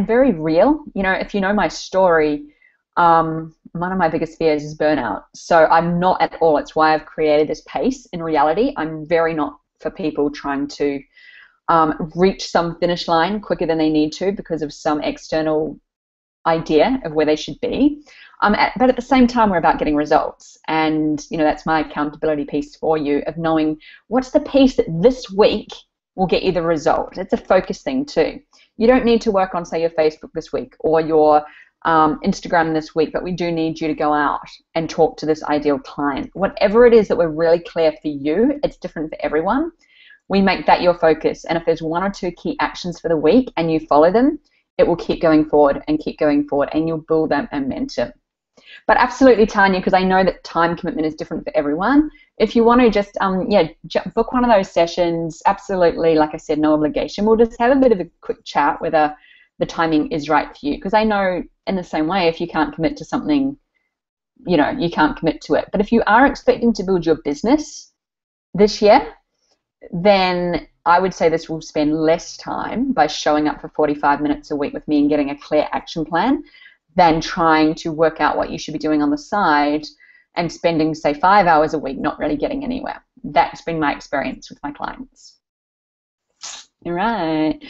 very real. You know, if you know my story, one of my biggest fears is burnout. So I'm not at all. It's why I've created this pace. In reality, I'm very not for people trying to reach some finish line quicker than they need to because of some external idea of where they should be. But at the same time, we're about getting results. And, you know, that's my accountability piece for you of knowing what's the piece that this week will get you the result. It's a focus thing too. You don't need to work on, say, your Facebook this week or your Instagram this week, but we do need you to go out and talk to this ideal client. Whatever it is that we're really clear for you, it's different for everyone. We make that your focus. And if there's 1 or 2 key actions for the week and you follow them, it will keep going forward, and you'll build that momentum. But absolutely, Tanya, because I know that time commitment is different for everyone. If you want to just, book one of those sessions, absolutely, like I said, no obligation. We'll just have a bit of a quick chat whether the timing is right for you. Because I know in the same way, if you can't commit to something, you know, you can't commit to it. But if you are expecting to build your business this year, then I would say this will spend less time by showing up for 45 minutes a week with me and getting a clear action plan than trying to work out what you should be doing on the side and spending, say, 5 hours a week not really getting anywhere. That's been my experience with my clients. All right.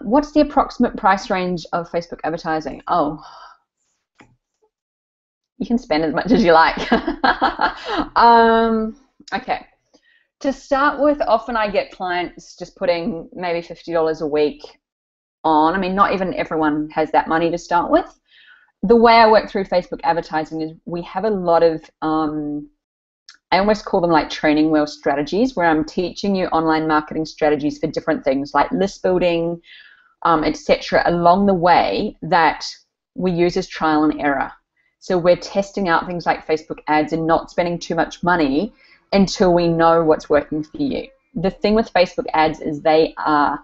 What's the approximate price range of Facebook advertising? Oh, you can spend as much as you like. Okay. To start with, often I get clients just putting maybe $50 a week on. I mean, not even everyone has that money to start with. The way I work through Facebook advertising is we have a lot of, I almost call them like training wheel strategies, where I'm teaching you online marketing strategies for different things like list building, etc. along the way that we use as trial and error. So we're testing out things like Facebook ads and not spending too much money until we know what's working for you. The thing with Facebook ads is they are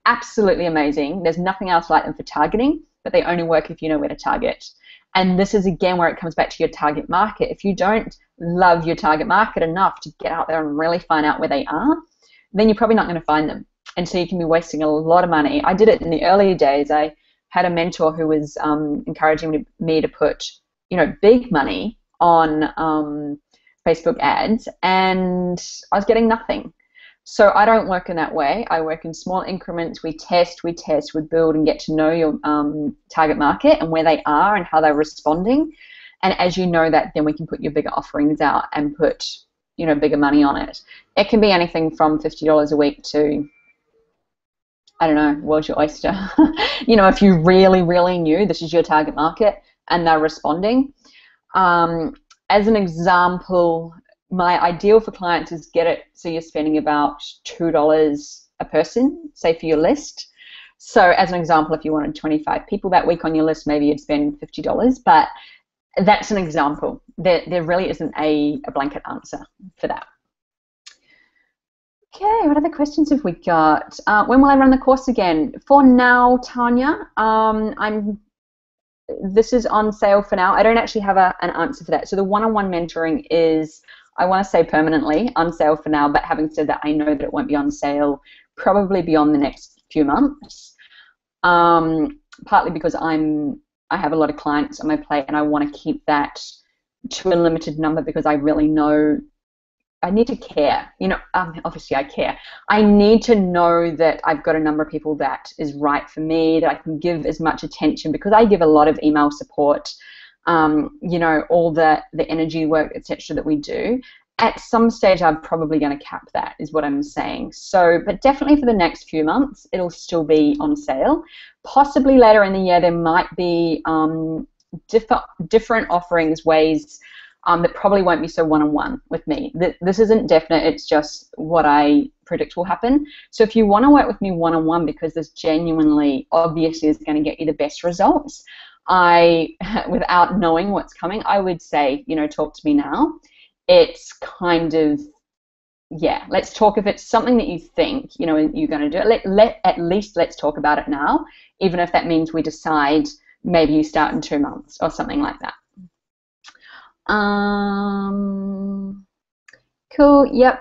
absolutely amazing. There's nothing else like them for targeting, but they only work if you know where to target. And this is, again, where it comes back to your target market. If you don't love your target market enough to get out there and really find out where they are, then you're probably not going to find them. And so you can be wasting a lot of money. I did it in the earlier days. I had a mentor who was encouraging me to put, big money on Facebook ads, and I was getting nothing. So I don't work in that way. I work in small increments. We test, we build and get to know your target market and where they are and how they're responding. And as you know that, then we can put your bigger offerings out and put, bigger money on it. It can be anything from $50 a week to, I don't know, world's your oyster. If you really, really knew this is your target market and they're responding. As an example, my ideal for clients is get it so you're spending about $2 a person, say, for your list. So as an example, if you wanted 25 people that week on your list, maybe you'd spend $50, but that's an example. There really isn't a blanket answer for that. Okay, what other questions have we got? When will I run the course again? For now, Tanya, this is on sale for now. I don't actually have an answer for that. So the one-on-one mentoring is, I want to say, permanently on sale for now, but having said that, I know that it won't be on sale probably beyond the next few months, partly because I have a lot of clients on my plate and I want to keep that to a limited number because I really know I need to care. Obviously I care. I need to know that I've got a number of people that is right for me, that I can give as much attention, because I give a lot of email support, all the energy work, etc. that we do. At some stage, I'm probably going to cap that, is what I'm saying. So, but definitely for the next few months, it'll still be on sale. Possibly later in the year, there might be different offerings, ways that probably won't be so one-on-one with me. This isn't definite, it's just what I predict will happen. So if you want to work with me one-on-one, because this genuinely, obviously, is going to get you the best results, without knowing what's coming, I would say, talk to me now. It's kind of, yeah, let's talk. If it's something that you think, you're going to do it, at least let's talk about it now, even if that means we decide maybe you start in 2 months or something like that. Cool, yep.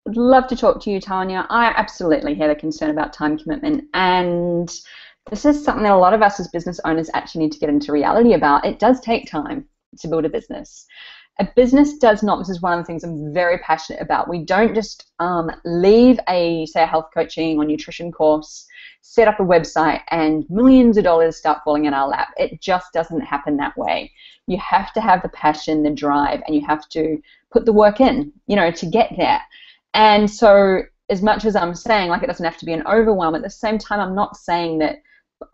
Would love to talk to you, Tanya. I absolutely have a concern about time commitment, and this is something that a lot of us as business owners actually need to get into reality about. It does take time to build a business. A business does not, this is one of the things I'm very passionate about. We don't just leave say a health coaching or nutrition course, set up a website, and millions of dollars start falling in our lap. It just doesn't happen that way. You have to have the passion, the drive, and you have to put the work in, to get there. And so as much as I'm saying, like, it doesn't have to be an overwhelm, at the same time, I'm not saying that,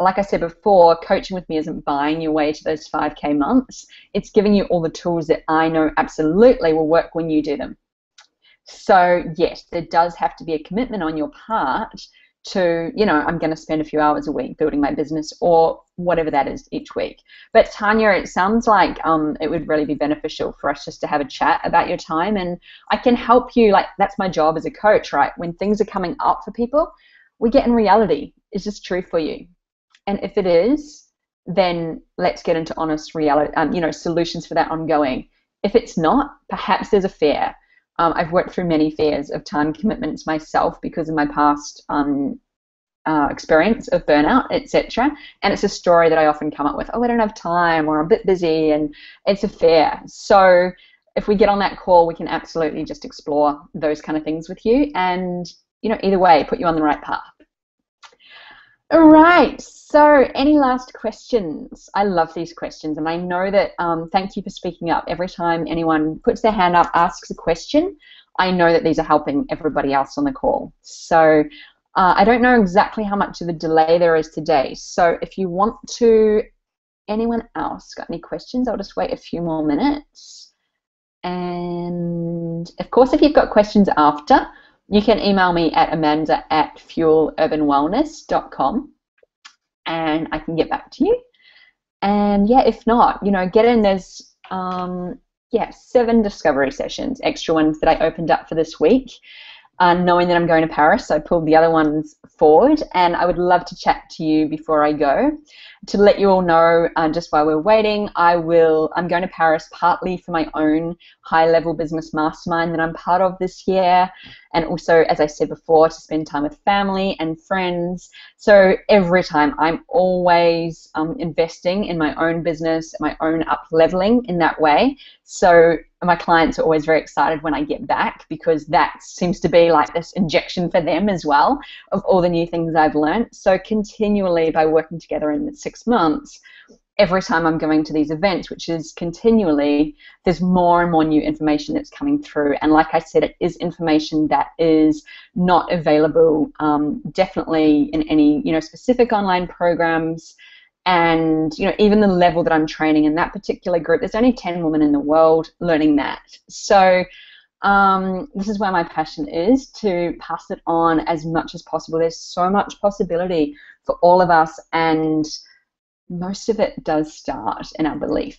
like I said before, coaching with me isn't buying your way to those 5K months. It's giving you all the tools that I know absolutely will work when you do them. So yes, there does have to be a commitment on your part to, I'm going to spend a few hours a week building my business, or whatever that is each week. But Tanya, it sounds like it would really be beneficial for us just to have a chat about your time, and I can help you. Like, that's my job as a coach, right? When things are coming up for people, we get in reality. Is this true for you? And if it is, then let's get into honest reality, solutions for that ongoing. If it's not, perhaps there's a fear. I've worked through many fears of time commitments myself because of my past experience of burnout, etc. And it's a story that I often come up with. Oh, I don't have time, or I'm a bit busy, and it's a fear. So if we get on that call, we can absolutely just explore those kind of things with you, and either way, put you on the right path. All right, so any last questions? I love these questions, and I know that, thank you for speaking up. Every time anyone puts their hand up, asks a question, I know that these are helping everybody else on the call. So I don't know exactly how much of a delay there is today. So if you want to, anyone else got any questions? I'll just wait a few more minutes. And of course, if you've got questions after, you can email me at amanda@fuelurbanwellness.com and I can get back to you. And yeah, if not, get in. There's 7 discovery sessions, extra ones that I opened up for this week. Knowing that I'm going to Paris, I pulled the other ones forward, and I would love to chat to you before I go. To let you all know, just while we're waiting, I'm going to Paris partly for my own high-level business mastermind that I'm part of this year, and also, as I said before, to spend time with family and friends. So every time, I'm always investing in my own business, my own up-leveling in that way. So my clients are always very excited when I get back, because that seems to be like this injection for them as well of all the new things I've learned. So continually, by working together in the 6 months, every time I'm going to these events, which is continually, there's more and more new information that's coming through. And like I said, it is information that is not available definitely in any specific online programs. And even the level that I'm training in that particular group, there's only 10 women in the world learning that. So this is where my passion is, to pass it on as much as possible. There's so much possibility for all of us, and most of it does start in our belief.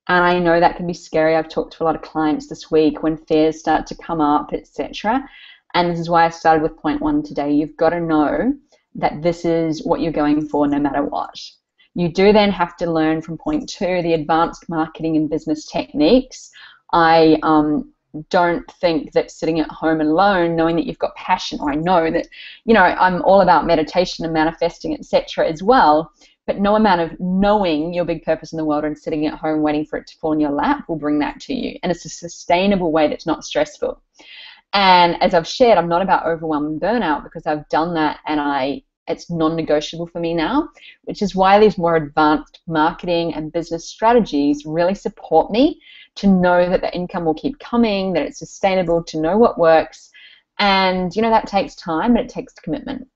And I know that can be scary. I've talked to a lot of clients this week when fears start to come up, etc. And this is why I started with point 1 today. You've got to know that this is what you're going for no matter what. You do then have to learn from point 2, the advanced marketing and business techniques. I don't think that sitting at home alone, knowing that you've got passion, or I know that, I'm all about meditation and manifesting, etc. as well, but no amount of knowing your big purpose in the world and sitting at home waiting for it to fall in your lap will bring that to you. And it's a sustainable way that's not stressful. And as I've shared, I'm not about overwhelm and burnout, because I've done that and it's non-negotiable for me now, which is why these more advanced marketing and business strategies really support me to know that the income will keep coming, that it's sustainable, to know what works. And, that takes time, but it takes commitment.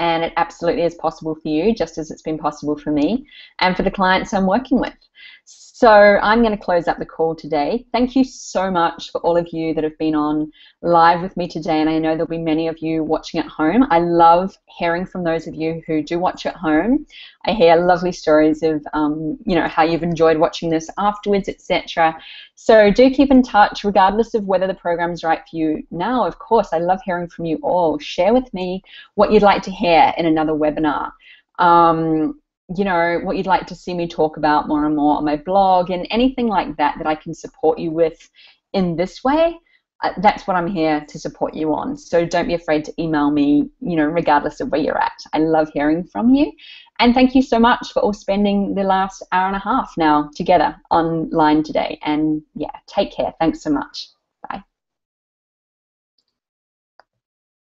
And it absolutely is possible for you, just as it's been possible for me and for the clients I'm working with. So I'm going to close up the call today. Thank you so much for all of you that have been on live with me today, and I know there'll be many of you watching at home. I love hearing from those of you who do watch at home. I hear lovely stories of how you've enjoyed watching this afterwards, etc. So do keep in touch, regardless of whether the program's right for you now. Of course, I love hearing from you all. Share with me what you'd like to hear in another webinar. What you'd like to see me talk about more and more on my blog, and anything like that that I can support you with in this way. That's what I'm here to support you on. So don't be afraid to email me, regardless of where you're at. I love hearing from you. And thank you so much for all spending the last hour and a half now together online today. And yeah, take care. Thanks so much.